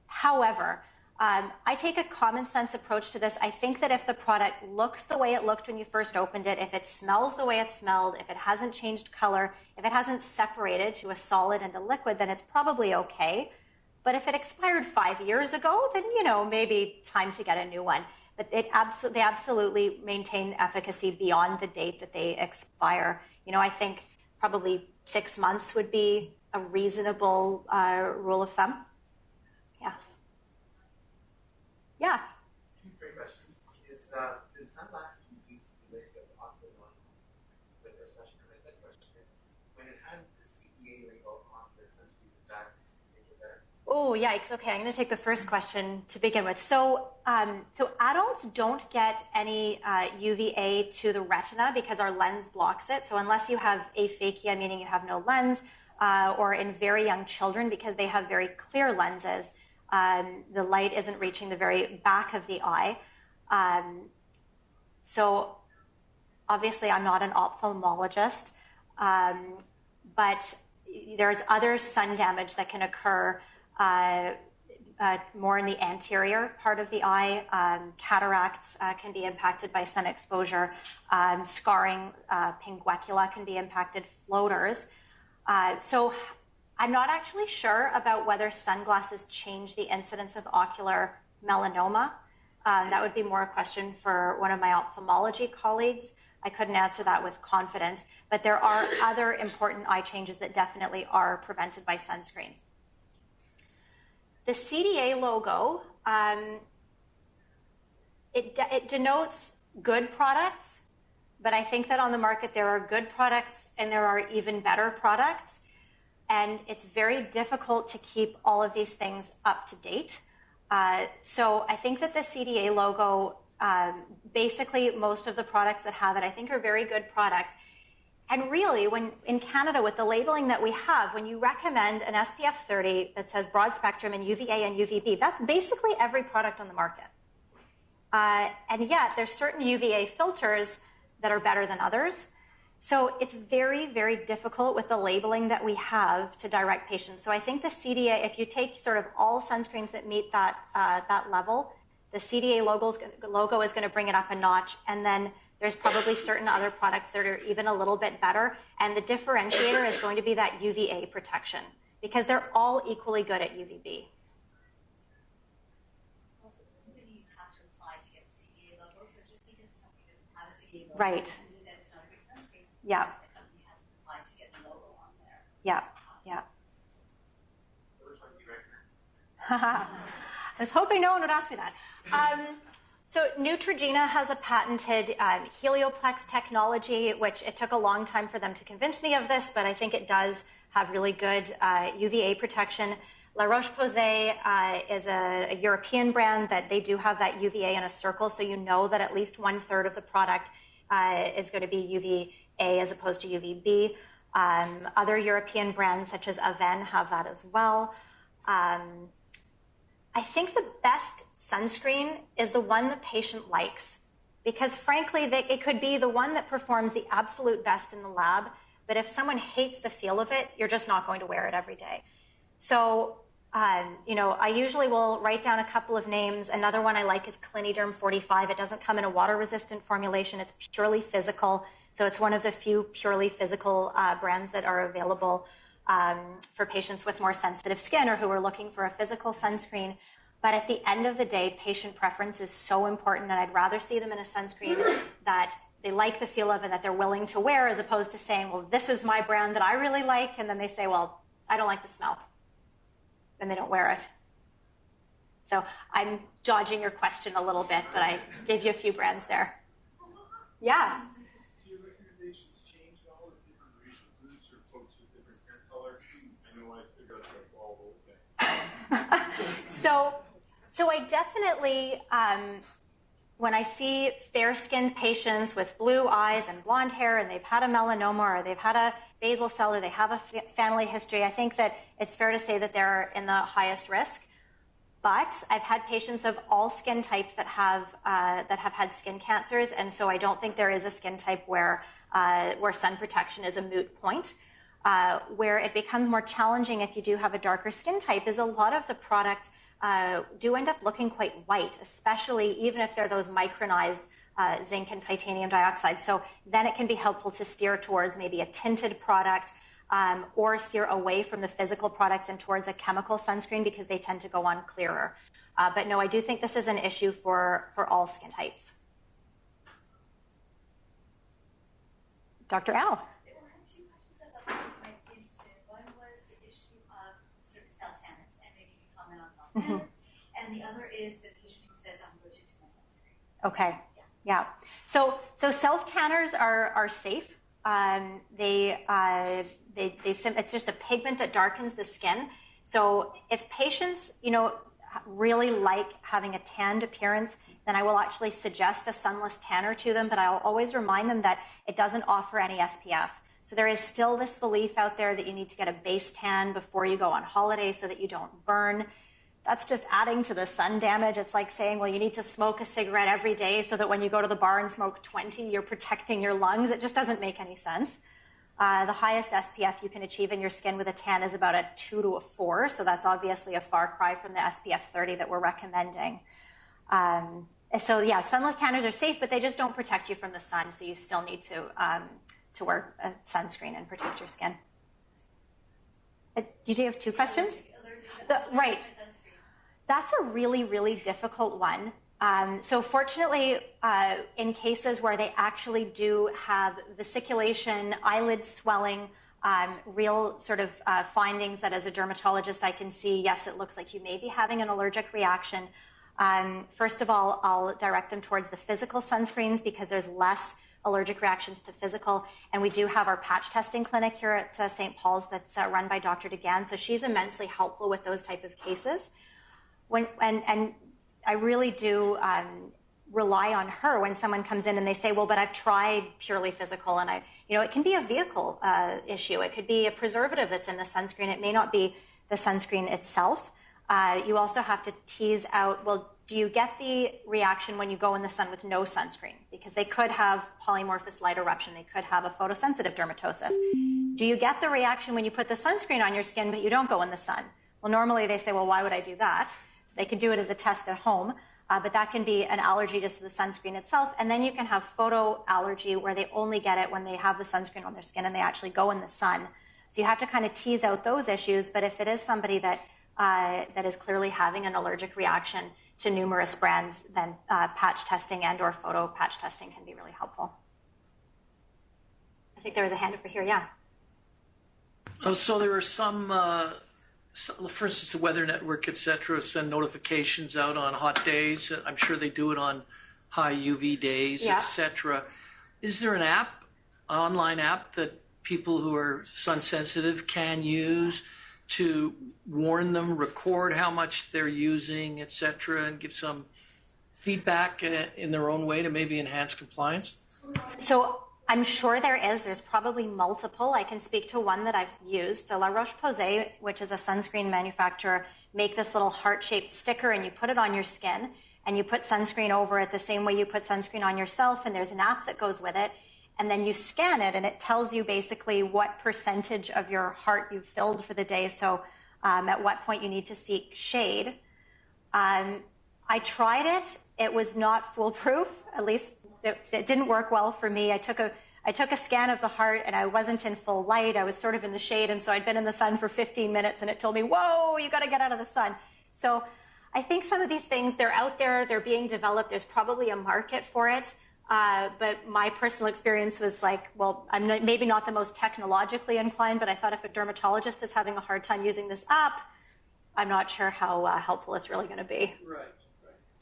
However, I take a common sense approach to this. I think that if the product looks the way it looked when you first opened it, if it smells the way it smelled, if it hasn't changed color, if it hasn't separated to a solid and a liquid, then it's probably okay. But if it expired 5 years ago, then, maybe time to get a new one. But they absolutely maintain efficacy beyond the date that they expire. I think probably 6 months would be a reasonable rule of thumb. Yeah. Yeah. Great question. Did sunglasses reduce the risk of ocular melanoma? The first question. And my second question is, when it had the CPA label on the sunscreen, does that make it better? Oh, yikes. Okay, I'm going to take the first question to begin with. So adults don't get any UVA to the retina because our lens blocks it. So unless you have aphakia, meaning you have no lens, or in very young children, because they have very clear lenses, the light isn't reaching the very back of the eye. So obviously I'm not an ophthalmologist, but there's other sun damage that can occur more in the anterior part of the eye. Cataracts can be impacted by sun exposure. Scarring, pinguecula can be impacted, floaters. So I'm not actually sure about whether sunglasses change the incidence of ocular melanoma. That would be more a question for one of my ophthalmology colleagues. I couldn't answer that with confidence, but there are other important eye changes that definitely are prevented by sunscreens. The CDA logo, it denotes good products, but I think that on the market there are good products and there are even better products, and it's very difficult to keep all of these things up to date. So I think that the CDA logo, basically most of the products that have it, I think are very good products. And really, when in Canada, with the labeling that we have, when you recommend an SPF 30 that says broad spectrum and UVA and UVB, that's basically every product on the market. And yet, there's certain UVA filters that are better than others. So it's very, very difficult with the labeling that we have to direct patients. So I think the CDA, if you take sort of all sunscreens that meet that, that level, the CDA logo is going to bring it up a notch. And then there's probably certain other products that are even a little bit better. And the differentiator is going to be that UVA protection, because they're all equally good at UVB. Also, companies have to apply to get the CDA logo. So just because something doesn't have a CDA logo, right, doesn't mean that it's not a good sunscreen. Yeah. The company hasn't applied to get the logo on there. Yeah, yeah. I was hoping no one would ask me that. So Neutrogena has a patented helioplex technology, which it took a long time for them to convince me of this, but I think it does have really good UVA protection. La Roche-Posay is a European brand that they do have that UVA in a circle, so you know that at least 1/3 of the product is going to be UVA as opposed to UVB. Other European brands such as Aven have that as well. I think the best sunscreen is the one the patient likes, because frankly, it could be the one that performs the absolute best in the lab, but if someone hates the feel of it, you're just not going to wear it every day. So, you know, I usually will write down a couple of names. Another one I like is Cliniderm 45. It doesn't come in a water-resistant formulation. It's purely physical, so it's one of the few purely physical brands that are available for patients with more sensitive skin or who are looking for a physical sunscreen. But at the end of the day, patient preference is so important, and I'd rather see them in a sunscreen that they like the feel of and that they're willing to wear, as opposed to saying, well, this is my brand that I really like, and then they say, well, I don't like the smell, and they don't wear it. So I'm dodging your question a little bit, but I gave you a few brands there. Yeah? So I definitely, when I see fair-skinned patients with blue eyes and blonde hair, and they've had a melanoma, or they've had a basal cell, or they have a family history, I think that it's fair to say that they're in the highest risk. But I've had patients of all skin types that have had skin cancers, and so I don't think there is a skin type where sun protection is a moot point. Where it becomes more challenging if you do have a darker skin type is a lot of the products do end up looking quite white, especially even if they're those micronized zinc and titanium dioxide. So then it can be helpful to steer towards maybe a tinted product or steer away from the physical products and towards a chemical sunscreen, because they tend to go on clearer. But no, I do think this is an issue for all skin types. Dr. Al. Mm-hmm. And the other is the patient who says, I'm allergic to my sunscreen. Okay. Yeah. So self-tanners are safe. It's just a pigment that darkens the skin. So if patients, you know, really like having a tanned appearance, then I will actually suggest a sunless tanner to them, but I'll always remind them that it doesn't offer any SPF. So there is still this belief out there that you need to get a base tan before you go on holiday so that you don't burn. That's just adding to the sun damage. It's like saying, well, you need to smoke a cigarette every day so that when you go to the bar and smoke 20, you're protecting your lungs. It just doesn't make any sense. The highest SPF you can achieve in your skin with a tan is about a 2 to a 4, so that's obviously a far cry from the SPF 30 that we're recommending. So yeah, sunless tanners are safe, but they just don't protect you from the sun, so you still need to wear a sunscreen and protect your skin. Did you have two questions? Right. That's a really, really difficult one. So fortunately, in cases where they actually do have vesiculation, eyelid swelling, real sort of findings that as a dermatologist I can see, yes, it looks like you may be having an allergic reaction. First of all, I'll direct them towards the physical sunscreens because there's less allergic reactions to physical. And we do have our patch testing clinic here at St. Paul's that's run by Dr. DeGan. So she's immensely helpful with those type of cases. and I really do rely on her when someone comes in and they say, well, but I've tried purely physical, and it can be a vehicle issue. It could be a preservative that's in the sunscreen. It may not be the sunscreen itself. You also have to tease out, well, do you get the reaction when you go in the sun with no sunscreen? Because they could have polymorphous light eruption. They could have a photosensitive dermatosis. Do you get the reaction when you put the sunscreen on your skin, but you don't go in the sun? Well, normally they say, well, why would I do that? So they could do it as a test at home. But that can be an allergy just to the sunscreen itself. And then you can have photoallergy where they only get it when they have the sunscreen on their skin and they actually go in the sun. So you have to kind of tease out those issues. But if it is somebody that is clearly having an allergic reaction to numerous brands, then patch testing and or photo patch testing can be really helpful. I think there was a hand over here, yeah. So there are some, for instance, the Weather Network, et cetera, send notifications out on hot days. I'm sure they do it on high UV days, yeah, et cetera. Is there an app, an online app that people who are sun sensitive can use to warn them, record how much they're using, et cetera, and give some feedback in their own way to maybe enhance compliance? So I'm sure there is. There's probably multiple. I can speak to one that I've used. So La Roche-Posay, which is a sunscreen manufacturer, make this little heart-shaped sticker, and you put it on your skin, and you put sunscreen over it the same way you put sunscreen on yourself, and there's an app that goes with it. And then you scan it, and it tells you basically what percentage of your heart you've filled for the day. So at what point you need to seek shade. I tried it. It was not foolproof. At least it didn't work well for me. I took a scan of the heart, and I wasn't in full light. I was sort of in the shade, and so I'd been in the sun for 15 minutes, and it told me, whoa, you got to get out of the sun. So I think some of these things, they're out there. They're being developed. There's probably a market for it. But my personal experience was like, well, I'm maybe not the most technologically inclined, but I thought if a dermatologist is having a hard time using this app, I'm not sure how helpful it's really going to be. Right.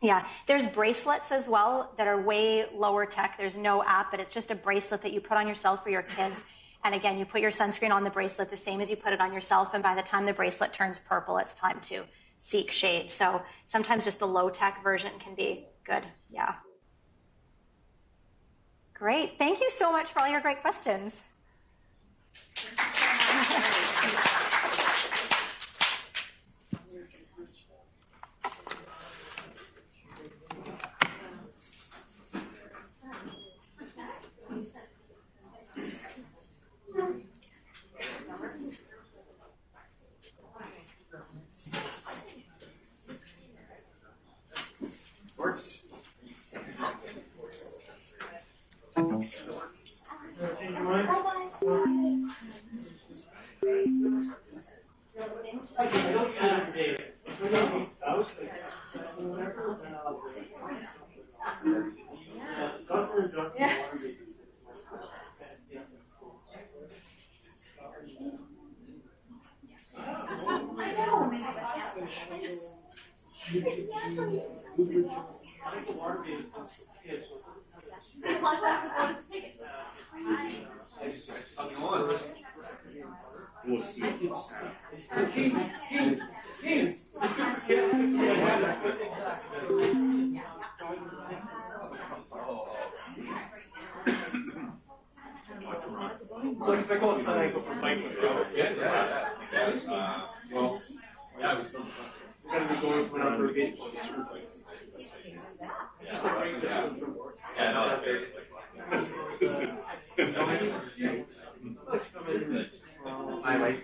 Yeah, there's bracelets as well that are way lower tech. There's no app, but it's just a bracelet that you put on yourself for your kids. And again, you put your sunscreen on the bracelet the same as you put it on yourself. And by the time the bracelet turns purple, it's time to seek shade. So sometimes just the low tech version can be good. Yeah. Great. Thank you so much for all your great questions. Works. So if I go outside, I go for bike. Well, yeah, we're going to be going from an outdoor baseball. Yeah, no, that's very I like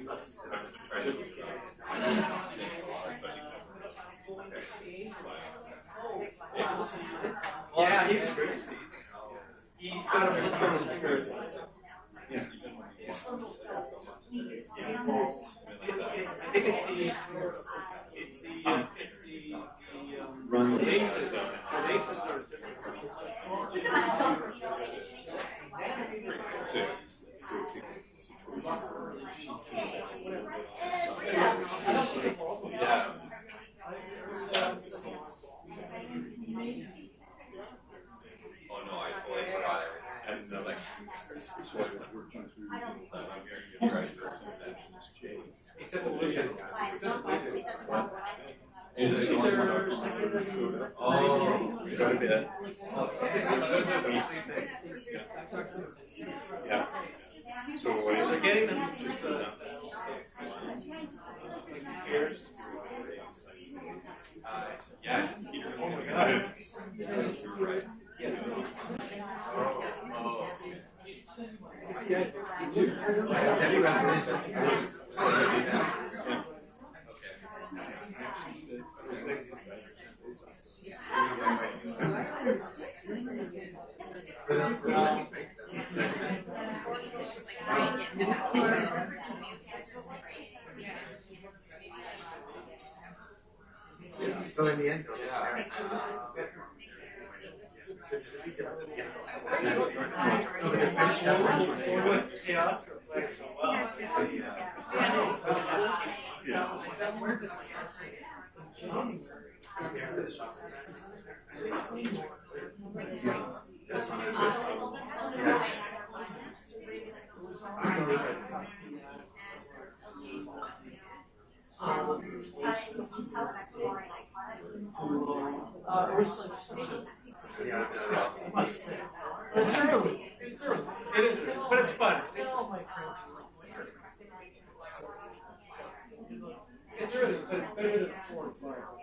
yeah, he's great. He's got his spirit. Yeah. I think it's the run laces. The laces are different. Yeah. Oh no, I totally forgot everything. And like, so I was working through except for Is it the one oh, you got a bit. Yeah. So we're getting them just yeah. Oh my God. So in the end, It's early. It's early. it is, but it's fun. It's early, but it's better than 4 o'clock.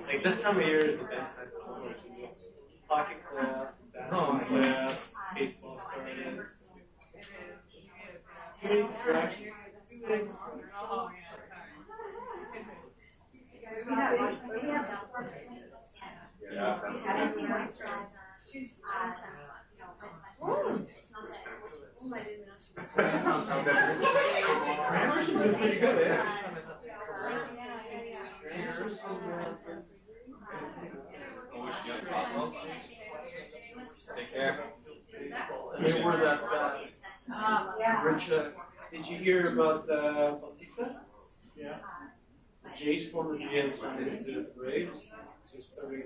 Like this time of year is the best time for homework. Pocket class, basketball class, baseball starting. Too many distractions. Grammars are pretty good, eh? Take care. And they were that rich. Did you hear about Bautista? Yeah. Jay's former GM signed him to the Braves. So he's starting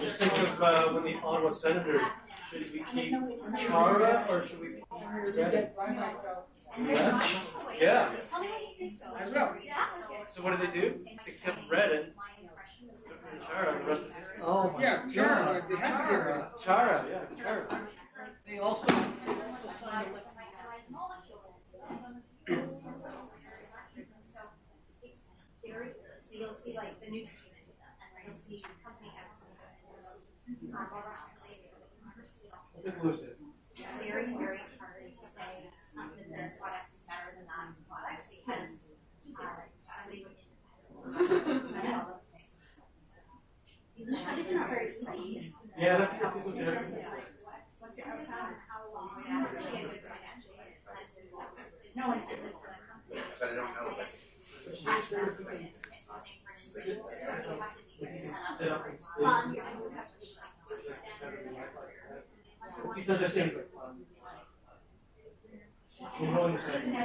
just think of when the Ottawa Senators, should we keep Chara or should we keep Redden? Yeah. So what did they do? They kept Redden, took from Chara, and the rest is history. Oh my God. They have to give her. Chara, yeah, Chara. They also signed So you'll see like the nutrition and you'll see company X and very, very hard to say that this product is better than that product because somebody would independently all those things. It's not very easy. Yeah, that's what people do. What's the outcome? How long? There's no incentive for the company. But I don't know. Because it seems like fun. You know what I'm saying? I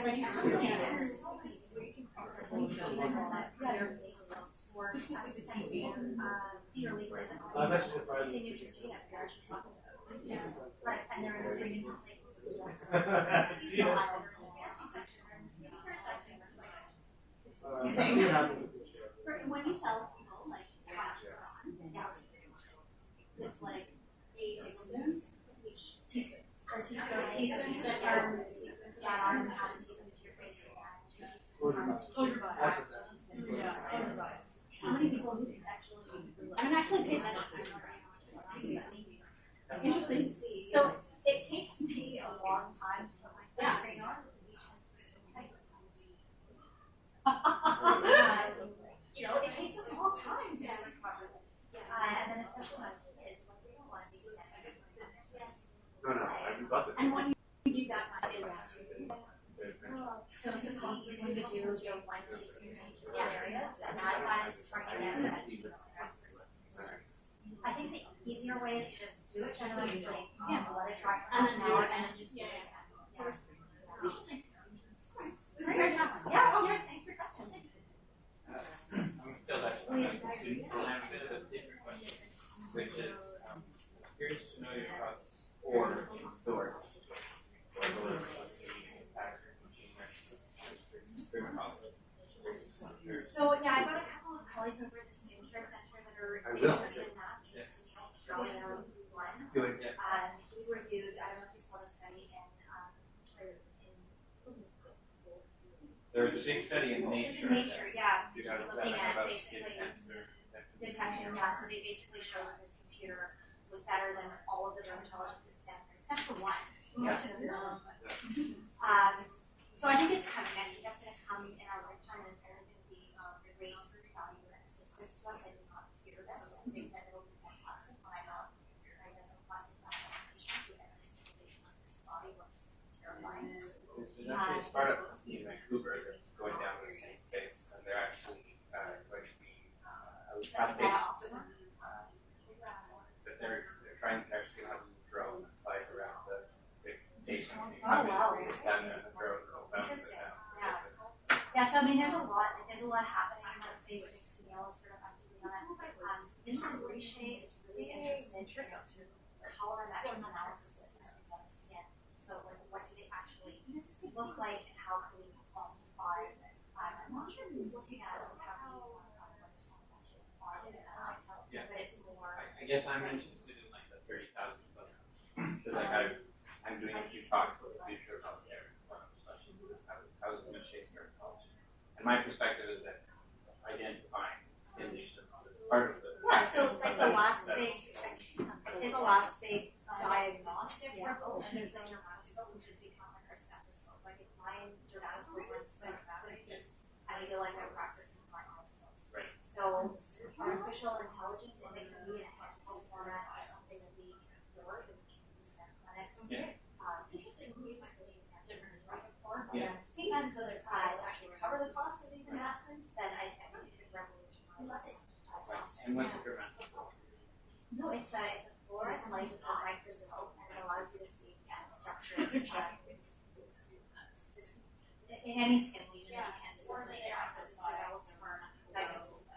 was actually surprised. When you tell people, like, it's like 8 teaspoons, each teaspoon, or teaspoons to this arm, teaspoon to that arm, and half a teaspoon to your face, and 2 teaspoons to your body. How many people actually, I'm actually paying attention. Interesting to see. So it takes me a long time to put my sunscreen on. You know, it takes a long time to recover this. And then especially when I was kids, like, they don't want to be sick. No, I haven't got the. And when you do that, is to so supposedly when you do your 1 to 2 areas, and that is turning into I think the easier way is to just do it generally, like, let it dry for half an hour, and then just do it again. Yeah. Interesting. Great. Yeah, okay, thanks for questions. I'm still actually a student, and I have a bit of a different question, which is curious to know your thoughts or source or source of the impacts of teaching dermatology. So yeah, I've got a couple of colleagues over at the skincare center that are interested in that. Just throwing out one. He reviewed, I don't know if you saw the study There was a big study in Nature. Nature, yeah. Looking at basically detection, yeah. So they basically showed that his computer was better than all of the dermatologists at Stanford, except for one. Yeah. So I think it's coming. I think that's going to come in our lifetime, and it's going to be a great value and assistance to us. I do not fear this. I think that it'll be fantastic when I know it doesn't plastic application. The anticipation of his body looks terrifying. There's actually a startup company in Vancouver that's going down the same space, and they're actually going to be but they're trying to actually have a drone that flies around the patients. Oh wow! Stand there and the drone rolls down. Yeah. So I mean, there's a lot happening in that space. I think Scenesse is sort of actively on it. Vincent Richer is really interested in colorimetric analysis of symptoms on the skin. So like, what do they actually look like, and how can we quantify? I'm not sure if he's looking at how we understand actually but it's more. I guess I'm interested in like the 30,000 foot, because like I'm doing a few talks with the future about there. I was going to chase dermatology, and my perspective is that identifying skin lesions is part of the. Yeah, so like the last big, I'd say the last big diagnostic revolution is the dermatoscope, which has become like our stethoscope. Like if my dermatoscope runs like that, I feel like I'm practicing my oscilloscope. Right. So artificial intelligence imagery and chemical format is something that we explore and we can use in our clinics. Yeah. Interestingly, we might really have different form. Yeah. Sometimes whether it's to actually cover the cost of these investments, then I think it could revolutionize diagnostics. And what's the dermatoscope? No, it's a fluorescent light microscope, and it allows you to see structures in any skin lesion that you can't see with naked eye. So it just develops for diagnosis of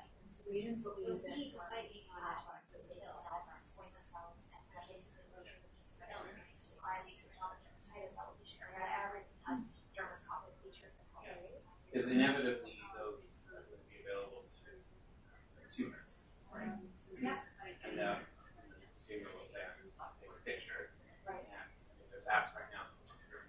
lesions, but we use it for basal cells and squamous cells, and basically just atopic dermatitis, alopecia areata, everything has dermoscopic features that help us. Because inevitably those are going to be available to consumers, right? Yes. And the consumer will say, I'm just take a picture, and there's apps right now.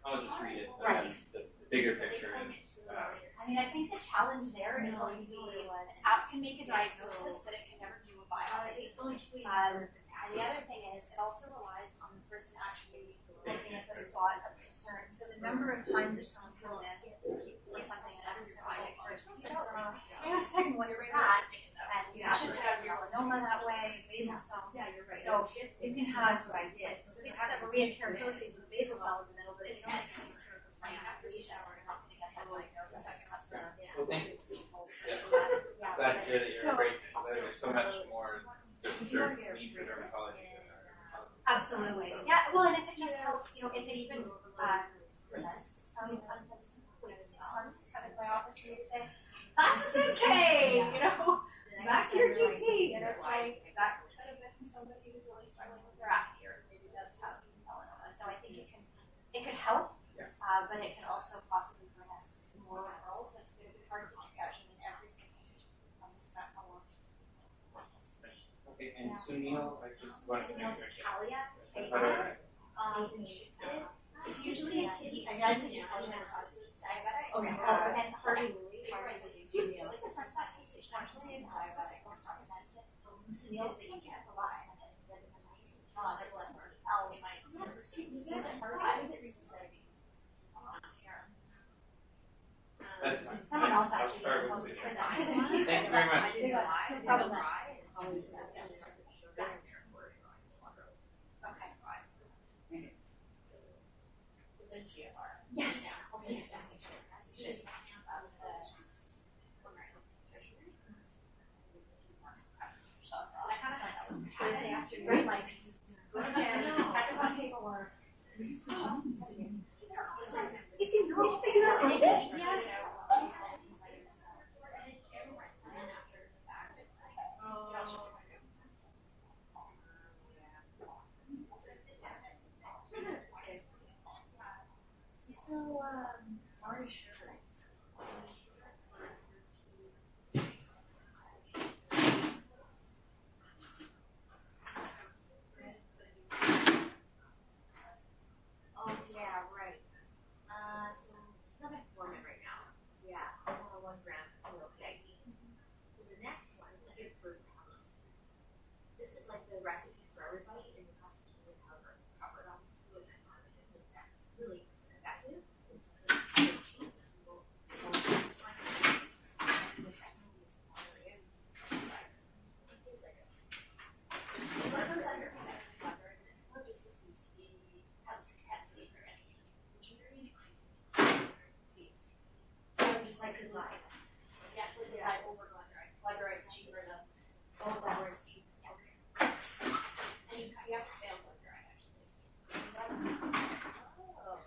I'll just read it. But the bigger picture is. I mean, I think the challenge there is going to be an app can make a diagnosis, but it can never do a biopsy. And the other thing is, it also relies on the person actually looking at the spot of concern. So the number of times that someone comes in for something unnecessary, like wait a second, what's that? And you should have melanoma that way, basal cells. So you can have 6 seborrheic keratoses with a basal cell in the middle, but it's not after each hour. You're not going to get that diagnosis. Well, thank you. Glad to hear that you're embracing it. There's so much more need for dermatology. Absolutely. Yeah, well, and if it just helps, if it even prevents some unpleasant 6 months coming to my office for me to say, that's a okay, back to your GP. And it's like, that could have been somebody who's really struggling with their acne or maybe does have melanoma. So I think it could help, but it can also possibly bring us more referrals. That's going to be hard to triage in every single patient who comes to that problem. Okay, and Sunil, I just wanted to make sure. It's usually diabetic. Okay. And Hardy Lily, like the such that case patient actually diabetic was not presented. Sunil didn't get the last one that did the diagnosis. Else. Why was it recent therapy? Last year. That's fine. Someone else I'll actually start supposed with to Sunil. present. Thank you very much. Yes. Thursday afternoon, like, go to bed, catch up on paperwork. Is he not? Is he not on this? Yes. So, orange sugars. Oh, yeah, right. So, he's on metformin right now. Yeah, I'm on a 1 gram Photoprotect. So, the next one is good for powders. This is like the recipe for everybody, and the cost of powder is covered on this with that. Really effective. It's really cheap. So, just like the second one is water in. It tastes like it. What goes under cover? What just was this? Has pet sleep or anything? So just like design. Yeah, for design over Glyceride. Glyceride's cheaper than Glyceride's cheaper. Okay. And you have to fail Glyceride actually. Oh.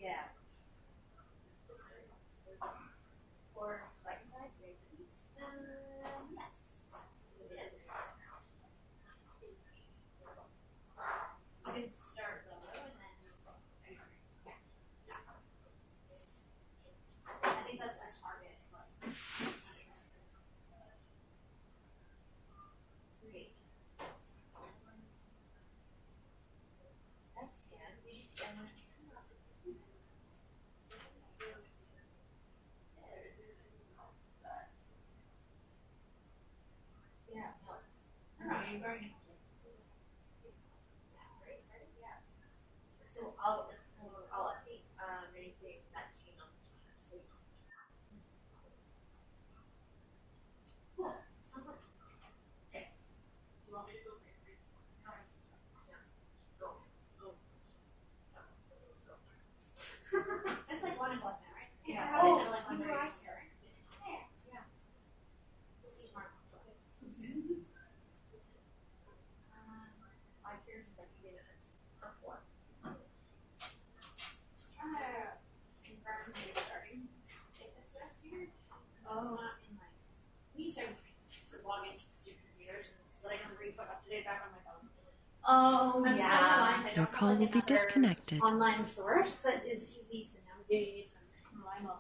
Yeah. Or like inside? Yes. It is. You can start low and then yeah. I think that's a target. Great. That's good. Yeah, no. You're going to yeah. So I'll update anything that's changed on this one. So cool. Okay. You want me to go? It's like 1 o'clock now, right? Yeah. Oh, like 1 hour. Yeah. We'll see tomorrow. My peers in 30 minutes or 4. Trying to confirm when you're starting. Take this rest here. Oh. It's not in my. Me too. For logging into the student computers so that I can re-put up to date back on my phone. Oh, I'm yeah. So blind. Your call will be disconnected. Online source that is easy to navigate and rely on.